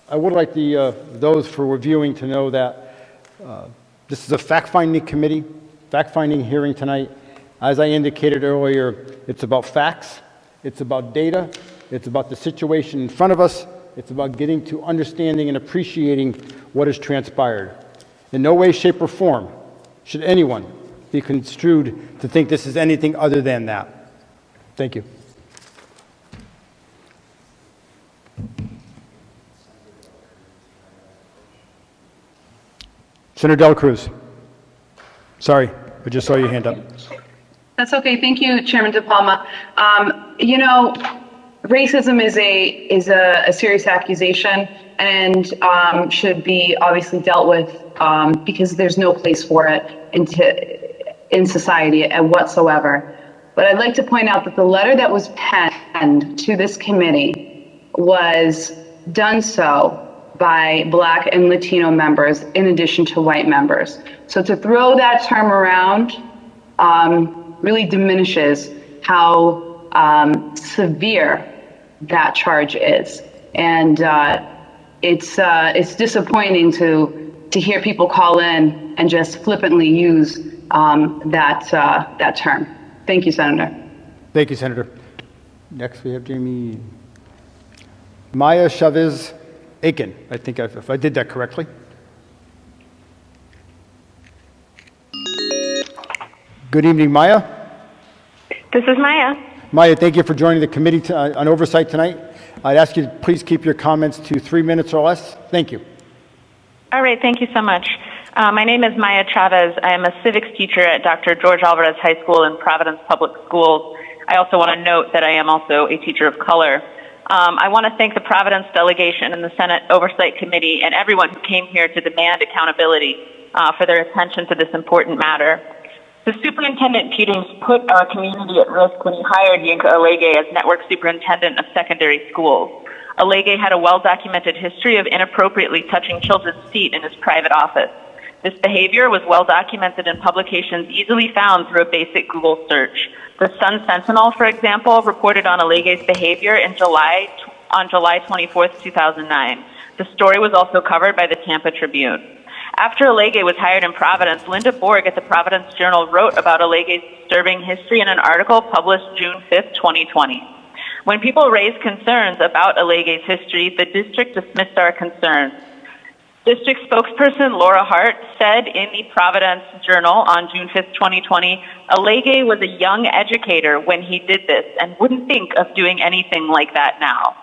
I would like those for reviewing to know that this is a fact-finding committee, fact-finding hearing tonight. As I indicated earlier, it's about facts, it's about data, it's about the situation in front of us, it's about getting to understanding and appreciating what has transpired. In no way, shape, or form should anyone be construed to think this is anything other than that. Thank you. Senator Del Cruz. Sorry, I just saw your hand up. That's okay. Thank you, Chairman DePalma. You know, racism is a serious accusation and should be obviously dealt with because there's no place for it in society whatsoever. But I'd like to point out that the letter that was penned to this committee was done so by Black and Latino members in addition to white members. So to throw that term around really diminishes how severe that charge is. And it's disappointing to hear people call in and just flippantly use that term. Thank you, Senator. Thank you, Senator. Next we have Jamie Maya Chavez Aiken. I think if I did that correctly. Good evening, Maya. This is Maya. Maya, thank you for joining the committee on oversight tonight. I'd ask you to please keep your comments to 3 minutes or less. Thank you. All right, thank you so much. My name is Maya Chavez. I am a civics teacher at Dr. George Alvarez High School in Providence Public Schools. I also want to note that I am also a teacher of color. I want to thank the Providence delegation and the Senate Oversight Committee and everyone who came here to demand accountability for their attention to this important matter. The Superintendent Peters put our community at risk when he hired Yinka Alege as Network Superintendent of Secondary Schools. Alege had a well-documented history of inappropriately touching children's feet in his private office. This behavior was well-documented in publications easily found through a basic Google search. The Sun Sentinel, for example, reported on Alege's behavior on July 24th, 2009. The story was also covered by the Tampa Tribune. After Alege was hired in Providence, Linda Borg at the Providence Journal wrote about Alege's disturbing history in an article published June 5th, 2020. When people raised concerns about Alege's history, the district dismissed our concerns. District spokesperson Laura Hart said in the Providence Journal on June 5th, 2020, Alege was a young educator when he did this and wouldn't think of doing anything like that now.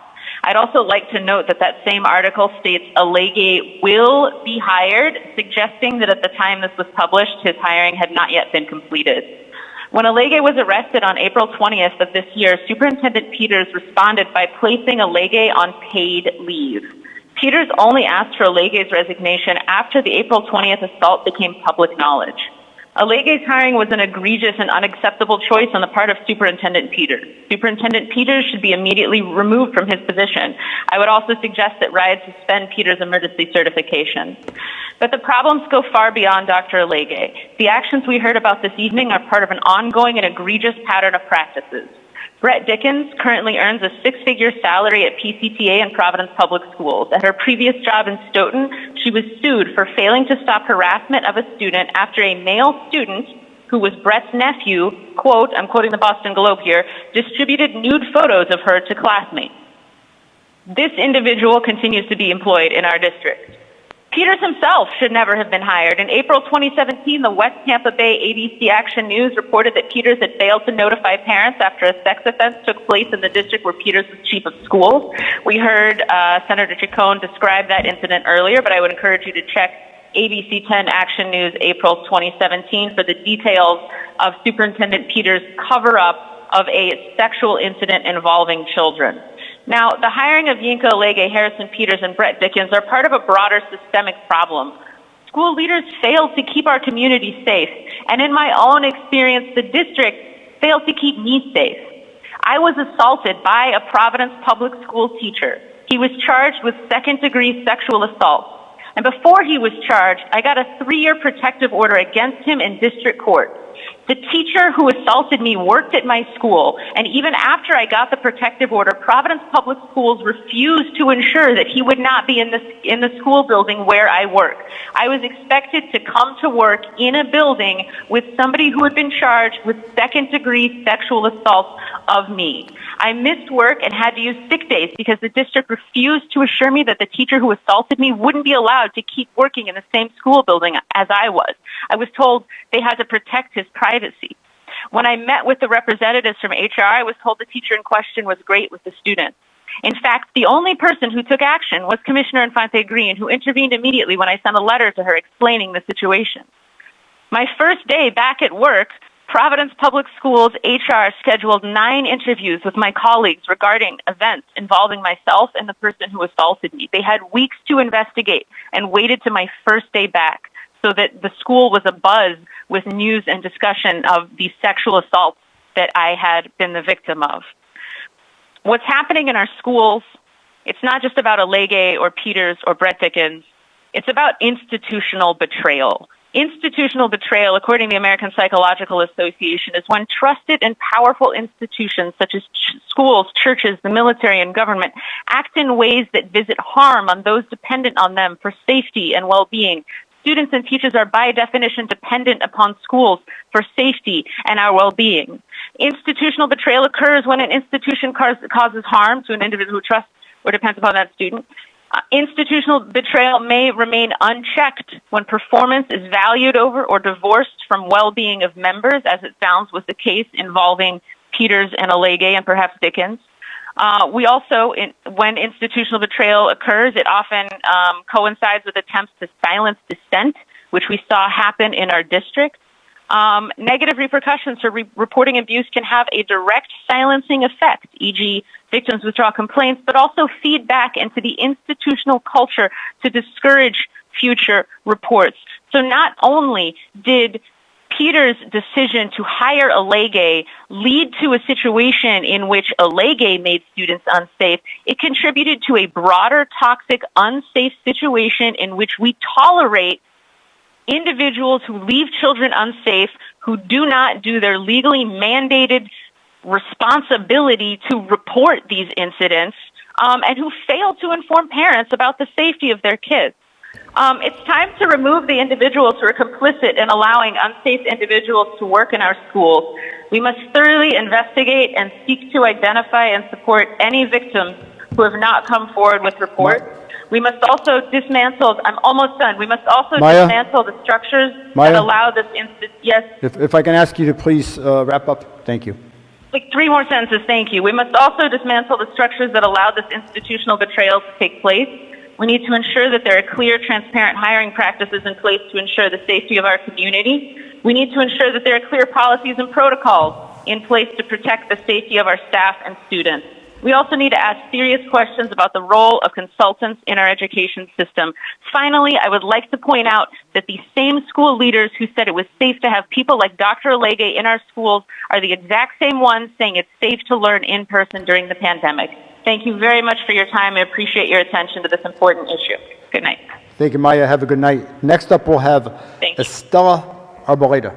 I'd also like to note that that same article states a lege will be hired, suggesting that at the time this was published, his hiring had not yet been completed. When a lege was arrested on April 20th of this year, Superintendent Peters responded by placing a lege on paid leave. Peters only asked for a lege's resignation after the April 20th assault became public knowledge. A lege's hiring was an egregious and unacceptable choice on the part of Superintendent Peters. Superintendent Peters should be immediately removed from his position. I would also suggest that RIDE suspend Peters' emergency certification. But the problems go far beyond Dr. Lege. The actions we heard about this evening are part of an ongoing and egregious pattern of practices. Brett Dickens currently earns a six-figure salary at PCTA and Providence Public Schools. At her previous job in Stoughton, she was sued for failing to stop harassment of a student after a male student, who was Brett's nephew, quote, I'm quoting the Boston Globe here, distributed nude photos of her to classmates. This individual continues to be employed in our district. Peters himself should never have been hired. In April 2017, the West Tampa Bay ABC Action News reported that Peters had failed to notify parents after a sex offense took place in the district where Peters was chief of schools. We heard Senator Chacon describe that incident earlier, but I would encourage you to check ABC 10 Action News April 2017 for the details of Superintendent Peters' cover-up of a sexual incident involving children. Now, the hiring of Yinka Lege, Harrison Peters, and Brett Dickens are part of a broader systemic problem. School leaders fail to keep our community safe, and in my own experience, the district failed to keep me safe. I was assaulted by a Providence Public School teacher. He was charged with second-degree sexual assault, and before he was charged, I got a 3-year protective order against him in district court. The teacher who assaulted me worked at my school, and even after I got the protective order, Providence Public Schools refused to ensure that he would not be in the school building where I work. I was expected to come to work in a building with somebody who had been charged with second-degree sexual assault of me. I missed work and had to use sick days because the district refused to assure me that the teacher who assaulted me wouldn't be allowed to keep working in the same school building as I was. I was told they had to protect his privacy. When I met with the representatives from HR, I was told the teacher in question was great with the students. In fact, the only person who took action was Commissioner Infante Green, who intervened immediately when I sent a letter to her explaining the situation. My first day back at work, Providence Public Schools HR scheduled 9 interviews with my colleagues regarding events involving myself and the person who assaulted me. They had weeks to investigate and waited to my first day back so that the school was abuzz with news and discussion of the sexual assaults that I had been the victim of. What's happening in our schools, it's not just about Lege or Peters or Brett Dickens. It's about institutional betrayal. Institutional betrayal, according to the American Psychological Association, is when trusted and powerful institutions such as schools, churches, the military, and government act in ways that visit harm on those dependent on them for safety and well-being. Students and teachers are by definition dependent upon schools for safety and our well-being. Institutional betrayal occurs when an institution causes harm to an individual who trusts or depends upon that student. Institutional betrayal may remain unchecked when performance is valued over or divorced from well-being of members, as it sounds was the case involving Peters and Lege and perhaps Dickens. We also, when institutional betrayal occurs, it often coincides with attempts to silence dissent, which we saw happen in our district. Negative repercussions for reporting abuse can have a direct silencing effect, e.g. victims withdraw complaints, but also feed back into the institutional culture to discourage future reports. So not only did Peters' decision to hire Lege lead to a situation in which Lege made students unsafe, it contributed to a broader toxic, unsafe situation in which we tolerate individuals who leave children unsafe, who do not do their legally mandated responsibility to report these incidents, and who fail to inform parents about the safety of their kids. It's time to remove the individuals who are complicit in allowing unsafe individuals to work in our schools. We must thoroughly investigate and seek to identify and support any victims who have not come forward with reports. We must also dismantle, I'm almost done, we must also dismantle the structures that allow this instance. Yes? If I can ask you to please wrap up. Thank you. Like 3 more sentences, thank you. We must also dismantle the structures that allow this institutional betrayal to take place. We need to ensure that there are clear, transparent hiring practices in place to ensure the safety of our community. We need to ensure that there are clear policies and protocols in place to protect the safety of our staff and students. We also need to ask serious questions about the role of consultants in our education system. Finally, I would like to point out that the same school leaders who said it was safe to have people like Dr. Alege in our schools are the exact same ones saying it's safe to learn in person during the pandemic. Thank you very much for your time. I appreciate your attention to this important issue. Good night. Thank you, Maya. Have a good night. Next up, we'll have Estella Abeleda.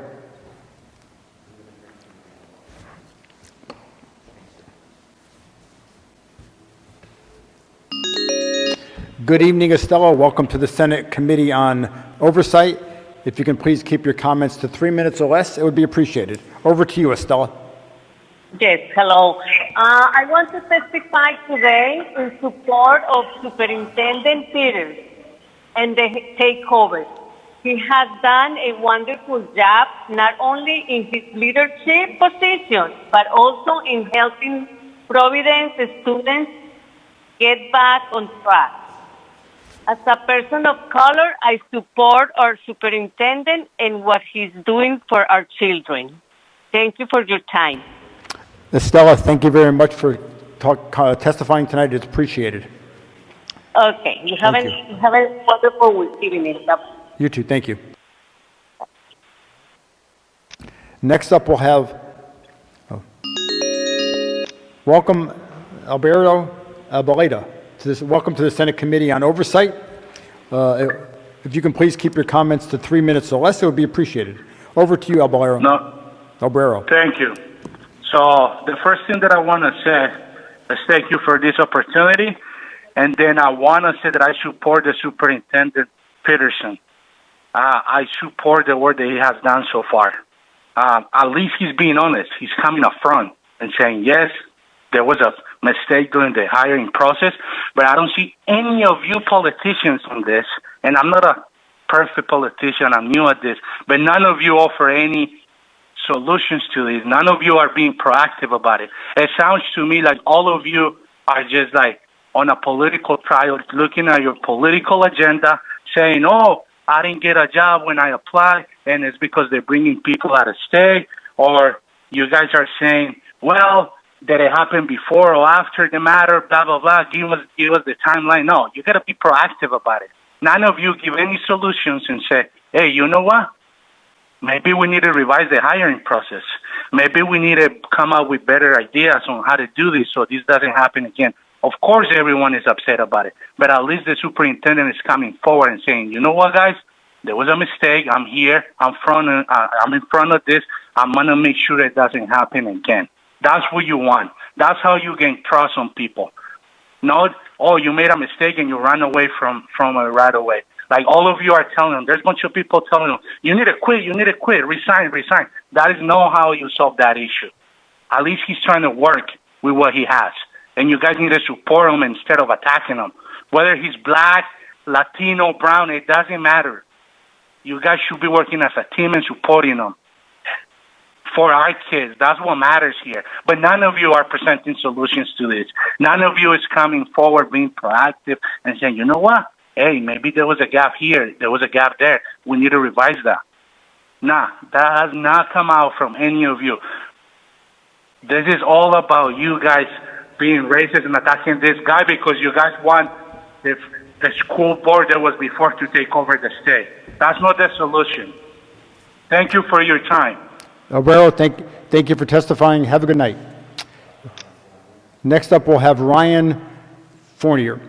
Good evening, Estella. Welcome to the Senate Committee on Oversight. If you can please keep your comments to 3 minutes or less, it would be appreciated. Over to you, Estella. Yes, hello. I want to testify today in support of Superintendent Peters and the takeover. He has done a wonderful job, not only in his leadership position, but also in helping Providence students get back on track. As a person of color, I support our superintendent and what he's doing for our children. Thank you for your time. Estella, thank you very much for testifying tonight. It's appreciated. Okay, you have a wonderful evening. You too. Thank you. Next up, we'll have welcome Alberto Abeleda. Welcome to the Senate Committee on Oversight. If you can please keep your comments to 3 minutes or less, it would be appreciated. Over to you, Alberto. Alberto. Thank you. So the first thing that I want to say is thank you for this opportunity. And then I want to say that I support the Superintendent Peterson. I support the work that he has done so far. At least he's being honest. He's coming up front and saying, yes, there was a mistake during the hiring process, but I don't see any of you politicians on this, and I'm not a perfect politician, I'm new at this, but none of you offer any solutions to this. None of you are being proactive about it. It sounds to me like all of you are just like on a political trial, looking at your political agenda, saying, oh, I didn't get a job when I applied, and it's because they're bringing people out of state, or you guys are saying, well, did it happen before or after the matter, blah, blah, blah, give us the timeline. No, you got to be proactive about it. None of you give any solutions and say, hey, you know what? Maybe we need to revise the hiring process. Maybe we need to come up with better ideas on how to do this so this doesn't happen again. Of course, everyone is upset about it, but at least the superintendent is coming forward and saying, you know what, guys? There was a mistake. I'm here. I'm in front of this. I'm going to make sure it doesn't happen again. That's what you want. That's how you gain trust on people. Not, oh, you made a mistake and you ran away from it right away. Like all of you are telling them, there's a bunch of people telling them, you need to quit, resign. That is not how you solve that issue. At least he's trying to work with what he has. And you guys need to support him instead of attacking him. Whether he's black, Latino, brown, it doesn't matter. You guys should be working as a team and supporting him. For our kids, that's what matters here. But none of you are presenting solutions to this. None of you is coming forward, being proactive, and saying, you know what? Hey, maybe there was a gap here. There was a gap there. We need to revise that. Nah, that has not come out from any of you. This is all about you guys being racist and attacking this guy because you guys want the school board that was before to take over the state. That's not the solution. Thank you for your time. Alberto, thank you for testifying. Have a good night. Next up, we'll have Ryan Fournier.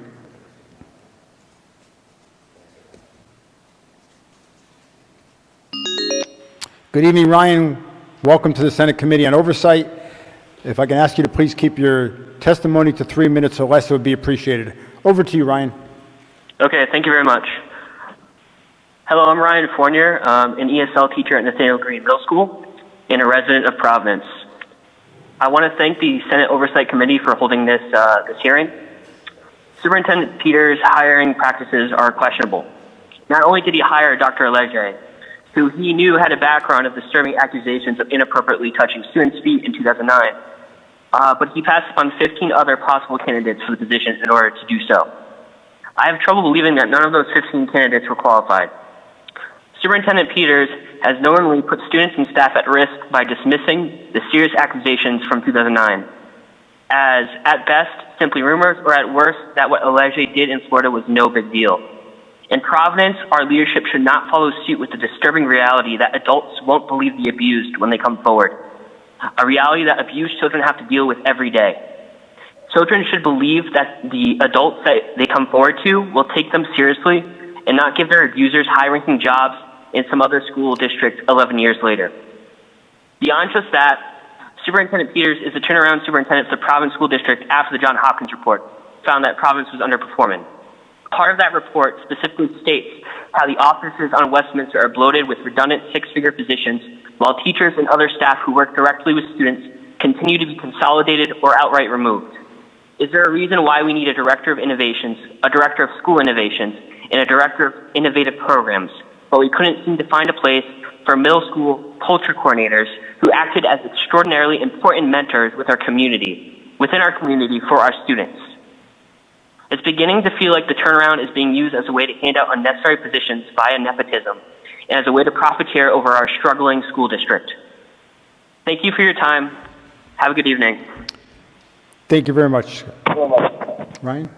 Good evening, Ryan. Welcome to the Senate Committee on Oversight. If I can ask you to please keep your testimony to 3 minutes or less, it would be appreciated. Over to you, Ryan. Okay, thank you very much. Hello, I'm Ryan Fournier, an ESL teacher at Nathaniel Green Middle School and a resident of Providence. I want to thank the Senate Oversight Committee for holding this hearing. Superintendent Peters' hiring practices are questionable. Not only did he hire Dr. Alege, who he knew had a background of disturbing accusations of inappropriately touching students' feet in 2009, but he passed upon 15 other possible candidates for the position in order to do so. I have trouble believing that none of those 15 candidates were qualified. Superintendent Peters has knowingly put students and staff at risk by dismissing the serious accusations from 2009 as, at best, simply rumors, or at worst, that what Abeleda did in Florida was no big deal. In Providence, our leadership should not follow suit with the disturbing reality that adults won't believe the abused when they come forward, a reality that abused children have to deal with every day. Children should believe that the adults that they come forward to will take them seriously and not give their abusers high-ranking jobs in some other school district 11 years later. Beyond just that, Superintendent Peters is the turnaround superintendent for the Providence School District after the Johns Hopkins report found that Providence was underperforming. Part of that report specifically states how the offices on Westminster are bloated with redundant six-figure positions, while teachers and other staff who work directly with students continue to be consolidated or outright removed. Is there a reason why we need a director of innovations, a director of school innovations, and a director of innovative programs, but we couldn't seem to find a place for middle school culture coordinators who acted as extraordinarily important mentors within our community for our students? It's beginning to feel like the turnaround is being used as a way to hand out unnecessary positions via nepotism and as a way to profiteer over our struggling school district. Thank you for your time. Have a good evening. Thank you very much. Ryan?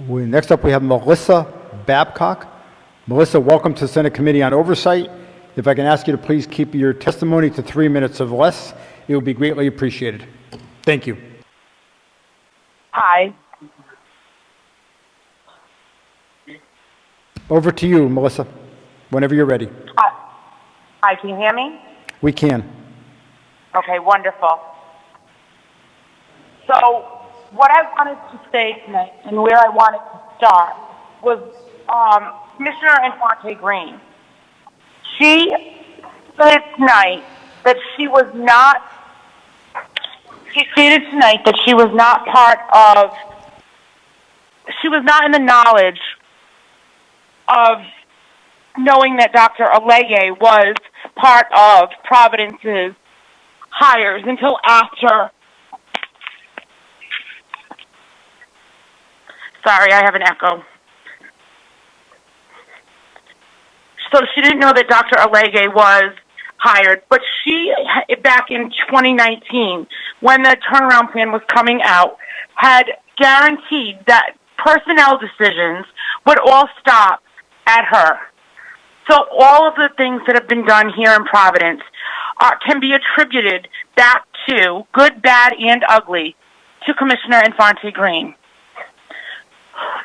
Next up, we have Melissa Babcock. Melissa, welcome to the Senate Committee on Oversight. If I can ask you to please keep your testimony to 3 minutes or less, it would be greatly appreciated. Thank you. Hi. Over to you, Melissa, whenever you're ready. Hi, can you hear me? We can. Okay, wonderful. So, what I wanted to say tonight and where I wanted to start was Commissioner Infante Green. She said tonight that she was not in the knowledge of knowing that Dr. Abeleda was part of Providence's hires until after. Sorry, I have an echo. So she didn't know that Dr. Abeleda was hired, but she, back in 2019, when the turnaround plan was coming out, had guaranteed that personnel decisions would all stop at her. So all of the things that have been done here in Providence can be attributed back to, good, bad, and ugly, to Commissioner Infante Green.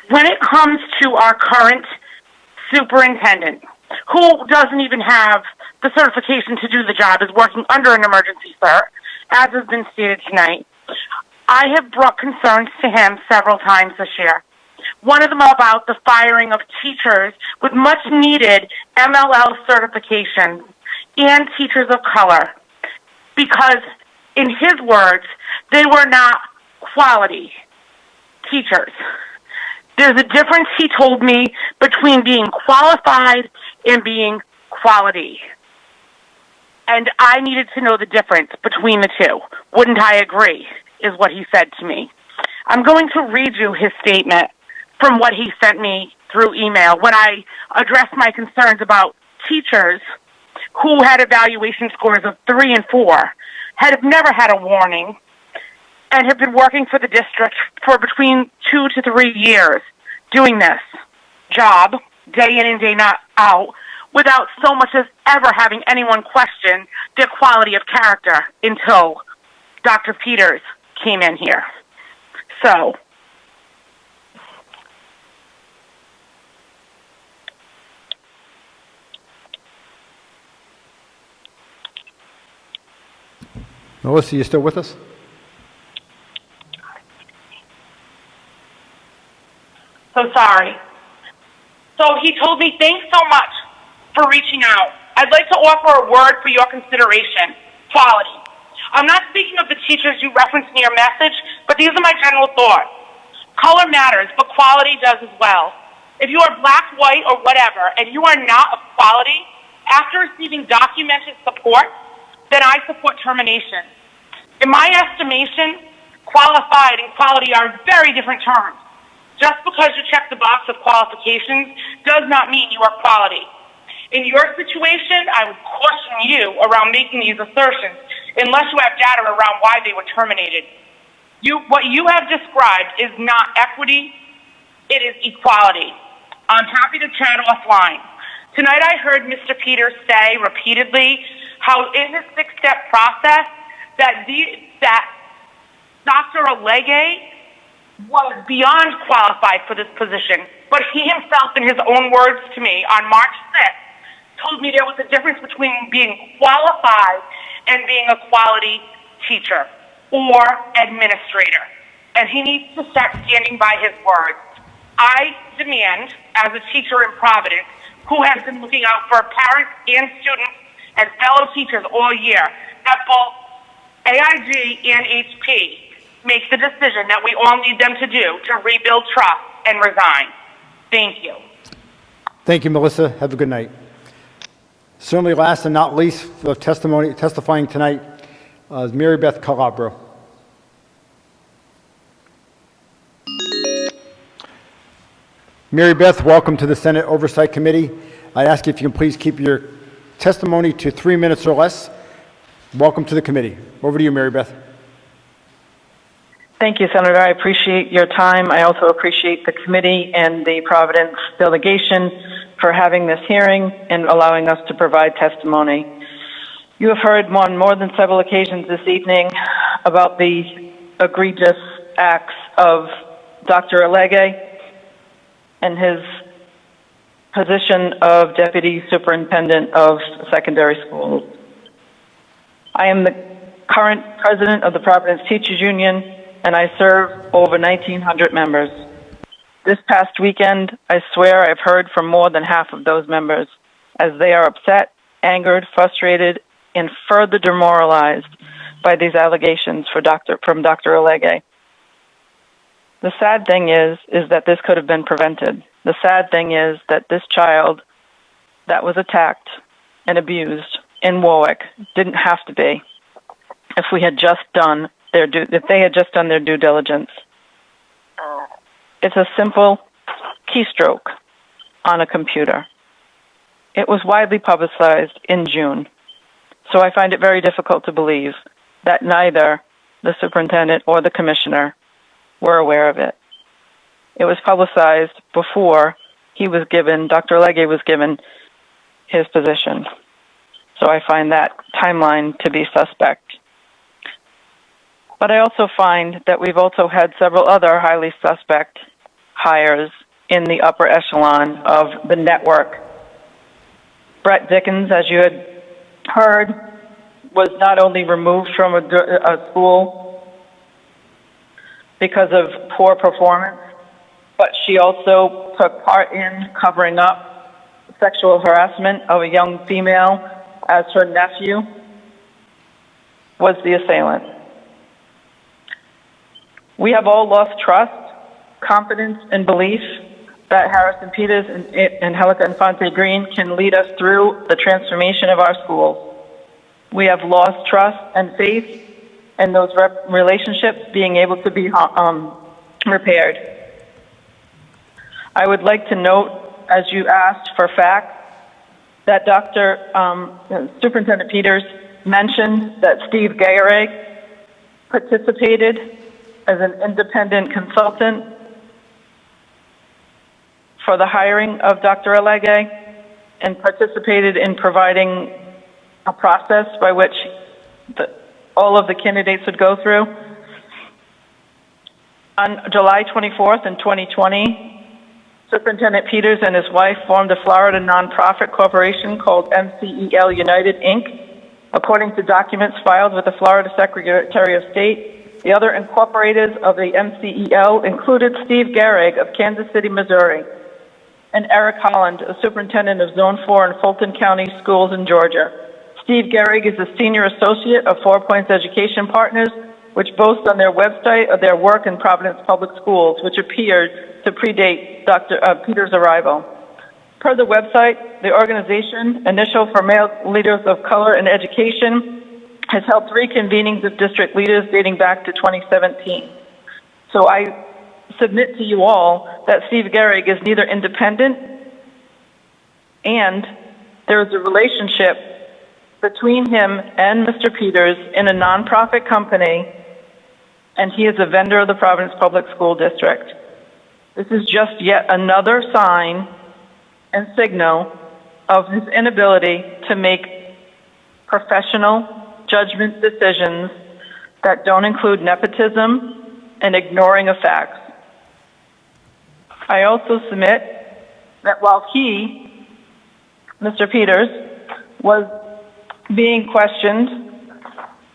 When it comes to our current superintendent, who doesn't even have the certification to do the job, is working under an emergency cert, as has been stated tonight, I have brought concerns to him several times this year. One of them about the firing of teachers with much needed MLL certifications and teachers of color, because in his words, they were not quality teachers. There's a difference, he told me, between being qualified and being quality. And I needed to know the difference between the two. Wouldn't I agree, is what he said to me. I'm going to read you his statement from what he sent me through email when I addressed my concerns about teachers who had evaluation scores of 3 and 4, have never had a warning, and have been working for the district for between 2 to 3 years doing this job, day in and day not out, without so much as ever having anyone question their quality of character until Dr. Peters came in here. So, Melissa, you still with us? So sorry. So he told me, thanks so much for reaching out. I'd like to offer a word for your consideration. Quality. I'm not speaking of the teachers you referenced in your message, but these are my general thoughts. Color matters, but quality does as well. If you are black, white, or whatever, and you are not of quality, after receiving documented support, then I support termination. In my estimation, qualified and quality are very different terms. Just because you check the box of qualifications does not mean you are quality. In your situation, I would caution you around making these assertions unless you have data around why they were terminated. What you have described is not equity, it is equality. I'm happy to chat offline. Tonight I heard Mr. Peters say repeatedly how in his 6-step process that Dr. Abeleda was beyond qualified for this position, but he himself, in his own words to me on March 6th, told me there was a difference between being qualified and being a quality teacher or administrator. And he needs to start standing by his words. I demand, as a teacher in Providence, who has been looking out for parents and students and fellow teachers all year, that both AIG and HP make the decision that we all need them to do to rebuild trust and resign. Thank you. Thank you, Melissa. Have a good night. Certainly last and not least for testifying tonight is Mary Beth Calabro. Mary Beth, welcome to the Senate Oversight Committee. I ask you if you can please keep your testimony to 3 minutes or less. Welcome to the committee. Over to you, Mary Beth. Thank you, Senator. I appreciate your time. I also appreciate the committee and the Providence delegation for having this hearing and allowing us to provide testimony. You have heard on more than several occasions this evening about the egregious acts of Dr. Abeleda and his position of Deputy Superintendent of Secondary Schools. I am the current president of the Providence Teachers Union, and I serve over 1,900 members. This past weekend, I swear I've heard from more than half of those members as they are upset, angered, frustrated, and further demoralized by these allegations from Dr. Abeleda. The sad thing is that this could have been prevented. The sad thing is that this child that was attacked and abused in Warwick didn't have to be if they had just done their due diligence. It's a simple keystroke on a computer. It was widely publicized in June, so I find it very difficult to believe that neither the superintendent or the commissioner were aware of it. It was publicized before Dr. Abeleda was given his position. So I find that timeline to be suspect. But I also find that we've also had several other highly suspect hires in the upper echelon of the network. Brett Dickens, as you had heard, was not only removed from a school because of poor performance, but she also took part in covering up sexual harassment of a young female as her nephew was the assailant. We have all lost trust, confidence, and belief that Harrison Peters and Helica Infante Green can lead us through the transformation of our schools. We have lost trust and faith in those relationships being able to be repaired. I would like to note, as you asked for facts, that Superintendent Peters mentioned that Steve Gehrig participated as an independent consultant for the hiring of Dr. Abeleda and participated in providing a process by which all of the candidates would go through. On July 24th in 2020, Superintendent Peters and his wife formed a Florida nonprofit corporation called MCEL United, Inc. According to documents filed with the Florida Secretary of State, the other incorporators of the MCEL included Steve Gehrig of Kansas City, Missouri, and Eric Holland, a superintendent of Zone 4 in Fulton County Schools in Georgia. Steve Gehrig is a senior associate of 4 Points Education Partners, which boasts on their website of their work in Providence Public Schools, which appeared to predate Dr. Peters' arrival. Per the website, the organization, Initial for Male Leaders of Color in Education, has held 3 convenings of district leaders dating back to 2017. So I submit to you all that Steve Gehrig is neither independent and there is a relationship between him and Mr. Peters in a nonprofit company, and he is a vendor of the Providence Public School District. This is just yet another sign and signal of his inability to make professional judgment decisions that don't include nepotism and ignoring of facts. I also submit that while he, Mr. Peters, was being questioned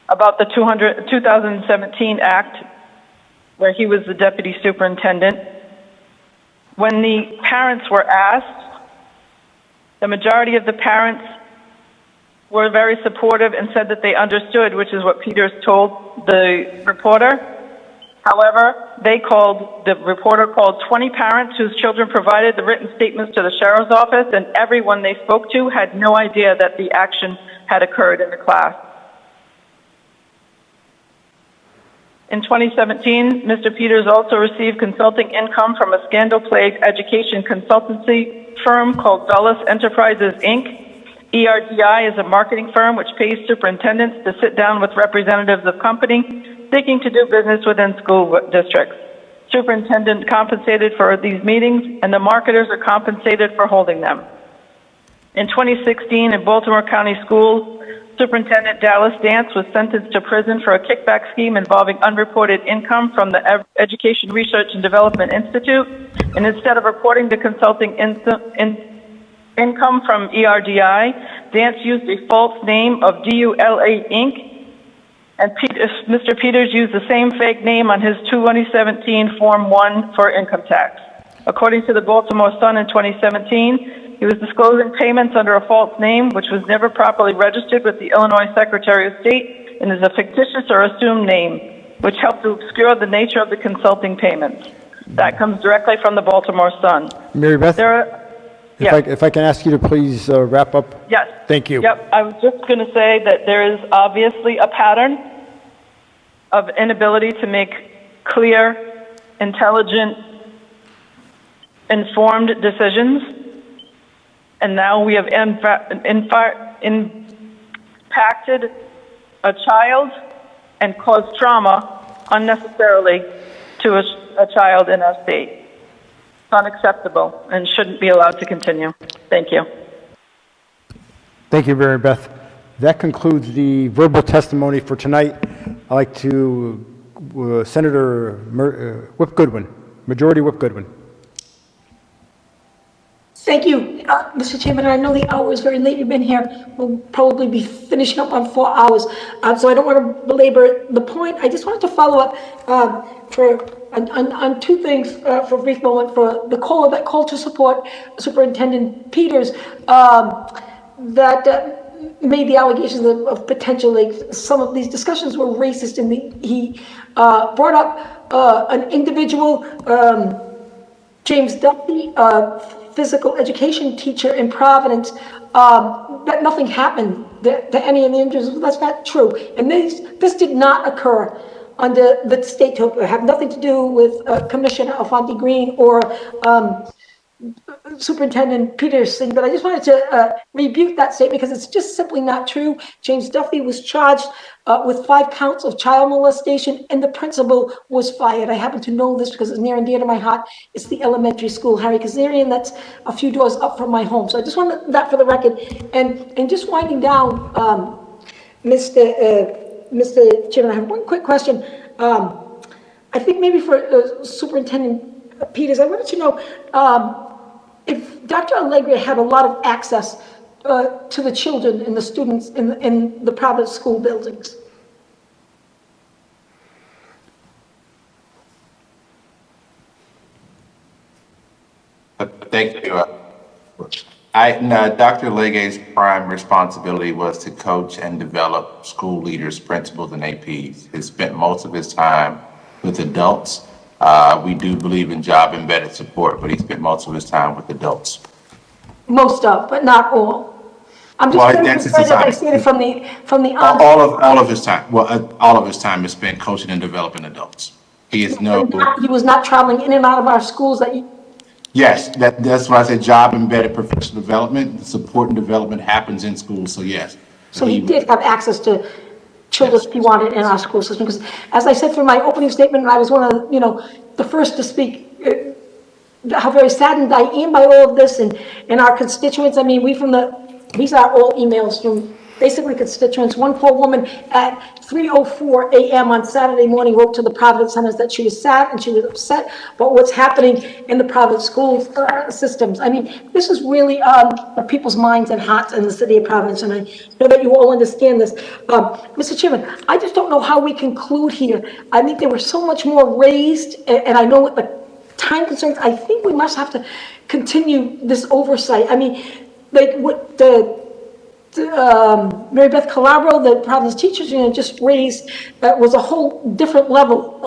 about the 2017 Act, where he was the deputy superintendent, when the parents were asked, the majority of the parents were very supportive and said that they understood, which is what Peters told the reporter. However, the reporter called 20 parents whose children provided the written statements to the sheriff's office, and everyone they spoke to had no idea that the action had occurred in the class. In 2017, Mr. Peters also received consulting income from a scandal-plagued education consultancy firm called Dulles Enterprises, Inc. ERDI is a marketing firm which pays superintendents to sit down with representatives of companies seeking to do business within school districts. Superintendent compensated for these meetings, and the marketers are compensated for holding them. In 2016, in Baltimore County Schools, Superintendent Dallas Dance was sentenced to prison for a kickback scheme involving unreported income from the Education Research and Development Institute, and instead of reporting the consulting income from ERDI, Dance used a false name of DULA Inc., and Mr. Peters used the same fake name on his 2017 Form 1 for income tax. According to the Baltimore Sun in 2017, he was disclosing payments under a false name, which was never properly registered with the Illinois Secretary of State and is a fictitious or assumed name, which helped to obscure the nature of the consulting payments. That comes directly from the Baltimore Sun. Mary Beth, if I can ask you to please wrap up. Yes. Thank you. Yep. I was just going to say that there is obviously a pattern of inability to make clear, intelligent, informed decisions. And now we have impacted a child and caused trauma unnecessarily to a child in our state. It's unacceptable and shouldn't be allowed to continue. Thank you. Thank you, Mary Beth. That concludes the verbal testimony for tonight. I'd like to Senator Whip Goodwin, Majority Whip Goodwin. Thank you, Mr. Chairman. I know the hour is very late. You've been here. We'll probably be finishing up on 4 hours. So I don't want to belabor the point. I just wanted to follow up on 2 things for a brief moment. For the call to support Superintendent Peters that made the allegations of potential, like some of these discussions were racist, and he brought up an individual, James Duffy, physical education teacher in Providence, that nothing happened to any of the individuals. That's not true. And this did not occur under the state takeover. Have nothing to do with Commissioner Alfonte Green or Superintendent Peterson, but I just wanted to rebuke that statement because it's just simply not true. James Duffy was charged with 5 counts of child molestation, and the principal was fired. I happen to know this because it's near and dear to my heart. It's the elementary school, Harry Kazarian, that's a few doors up from my home. So I just wanted that for the record. And just winding down, Mr. Chairman, I have one quick question. I think maybe for Superintendent Peters, I wanted to know if Dr. Allegria had a lot of access to the children and the students in the Providence school buildings. Thank you. Dr. Lege's prime responsibility was to coach and develop school leaders, principals, and APs. He spent most of his time with adults. We do believe in job embedded support, but he spent most of his time with adults. Most of, but not all. I'm just Well, very that's his concerned, as I design. stated, from the All of his time. Well, all of his time is spent coaching and developing adults. He is no. He was not traveling in and out of our schools that you, Yes, that's why I said job embedded professional development. The support and development happens in schools. So yes. so he did have access to children if he wanted in our school system. Because as I said from my opening statement, and I was one of the first to speak, how very saddened I am by all of this and our constituents. I mean, these are all emails from basically constituents. One poor woman at 3:04 a.m. on Saturday morning wrote to the Providence Centers that she was sad and she was upset about what's happening in the Providence school systems. I mean, this is really people's minds and hearts in the city of Providence, and I know that you all understand this. Mr. Chairman, I just don't know how we conclude here. I think there were so much more raised, and I know what the time concerns. I think we must have to continue this oversight. I mean, like what Mary Beth Calabro, the Providence Teachers Union, just raised was a whole different level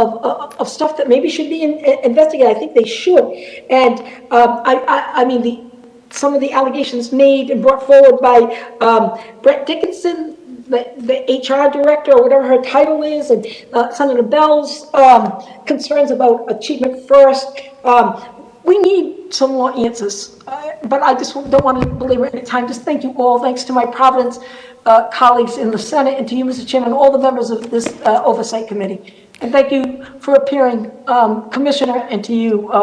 of stuff that maybe should be investigated. I think they should. And I mean, some of the allegations made and brought forward by Brett Dickinson, the HR director, or whatever her title is, and Senator Bell's concerns about achievement first. We need some more answers, but I just don't want to belabor any time. Just thank you all. Thanks to my Providence colleagues in the Senate, and to you, Mr. Chairman, and all the members of this Oversight Committee. And thank you for appearing, Commissioner, and to you,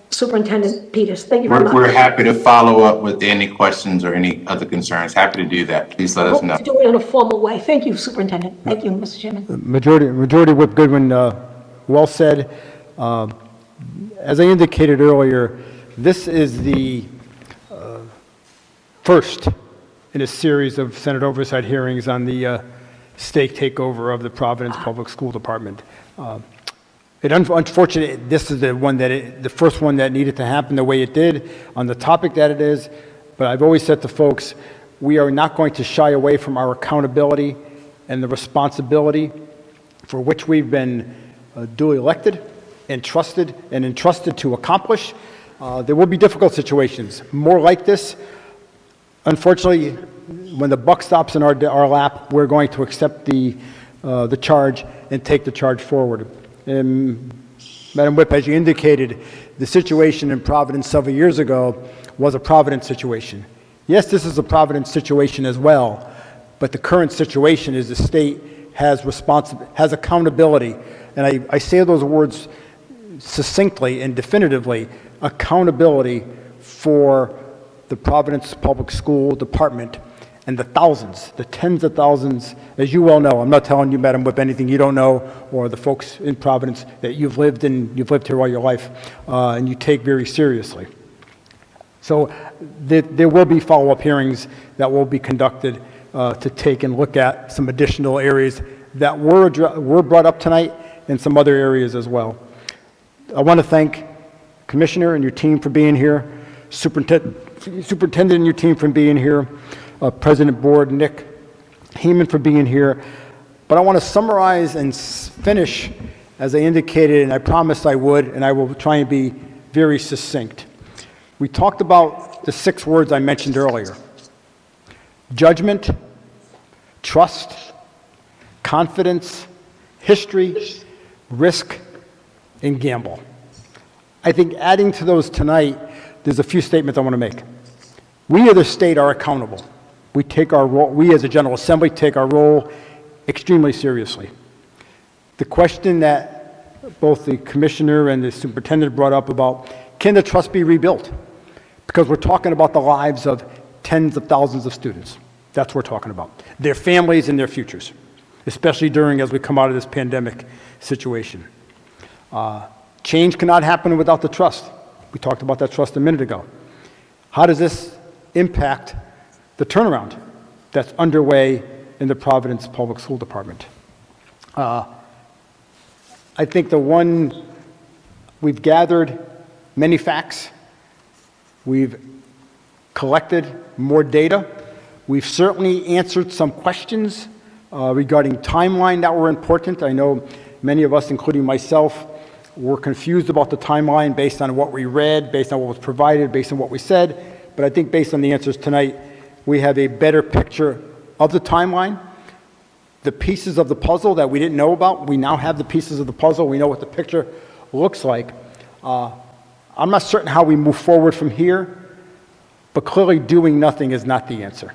Superintendent Peters. Thank you very much. We're happy to follow up with any questions or any other concerns. Happy to do that. Please let us know. To do it in a formal way. Thank you, Superintendent. Thank you, Mr. Chairman. Majority Whip Goodwin, well said. As I indicated earlier, this is the first in a series of Senate oversight hearings on the state takeover of the Providence Public School Department. Unfortunately, this is the first one that needed to happen the way it did on the topic that it is. But I've always said to folks, we are not going to shy away from our accountability and the responsibility for which we've been duly elected, entrusted to accomplish. There will be difficult situations, more like this. Unfortunately, when the buck stops in our lap, we're going to accept the charge and take the charge forward. And Madam Whip, as you indicated, the situation in Providence several years ago was a Providence situation. Yes, this is a Providence situation as well, but the current situation is the state has accountability, and I say those words succinctly and definitively, accountability for the Providence Public School Department and the thousands, the tens of thousands, as you well know. I'm not telling you, Madam Whip, anything you don't know, or the folks in Providence that you've lived here all your life, and you take very seriously. So there will be follow-up hearings that will be conducted to take and look at some additional areas that were brought up tonight and some other areas as well. I want to thank Commissioner and your team for being here, Superintendent and your team for being here, President Board Nick Hemond for being here. But I want to summarize and finish, as I indicated, and I promised I would, and I will try and be very succinct. We talked about the 6 words I mentioned earlier: judgment, trust, confidence, history, risk, and gamble. I think adding to those tonight, there's a few statements I want to make. We as a state are accountable. We take our role, we as a General Assembly take our role extremely seriously. The question that both the Commissioner and the Superintendent brought up about, can the trust be rebuilt? Because we're talking about the lives of tens of thousands of students. That's what we're talking about. Their families and their futures, especially as we come out of this pandemic situation. Change cannot happen without the trust. We talked about that trust a minute ago. How does this impact the turnaround that's underway in the Providence Public School Department? I think we've gathered many facts. We've collected more data. We've certainly answered some questions regarding timeline that were important. I know many of us, including myself, were confused about the timeline based on what we read, based on what was provided, based on what we said. But I think based on the answers tonight, we have a better picture of the timeline. The pieces of the puzzle that we didn't know about, we now have the pieces of the puzzle. We know what the picture looks like. I'm not certain how we move forward from here, but clearly doing nothing is not the answer.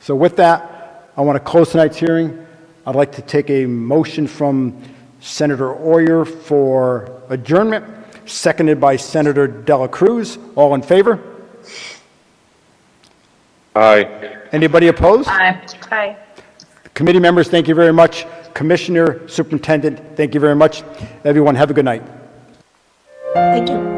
So with that, I want to close tonight's hearing. I'd like to take a motion from Senator Oyer for adjournment, seconded by Senator Dela Cruz. All in favor? Aye. Anybody opposed? Aye. Aye. Committee members, thank you very much. Commissioner, Superintendent, thank you very much. Everyone, have a good night. Thank you.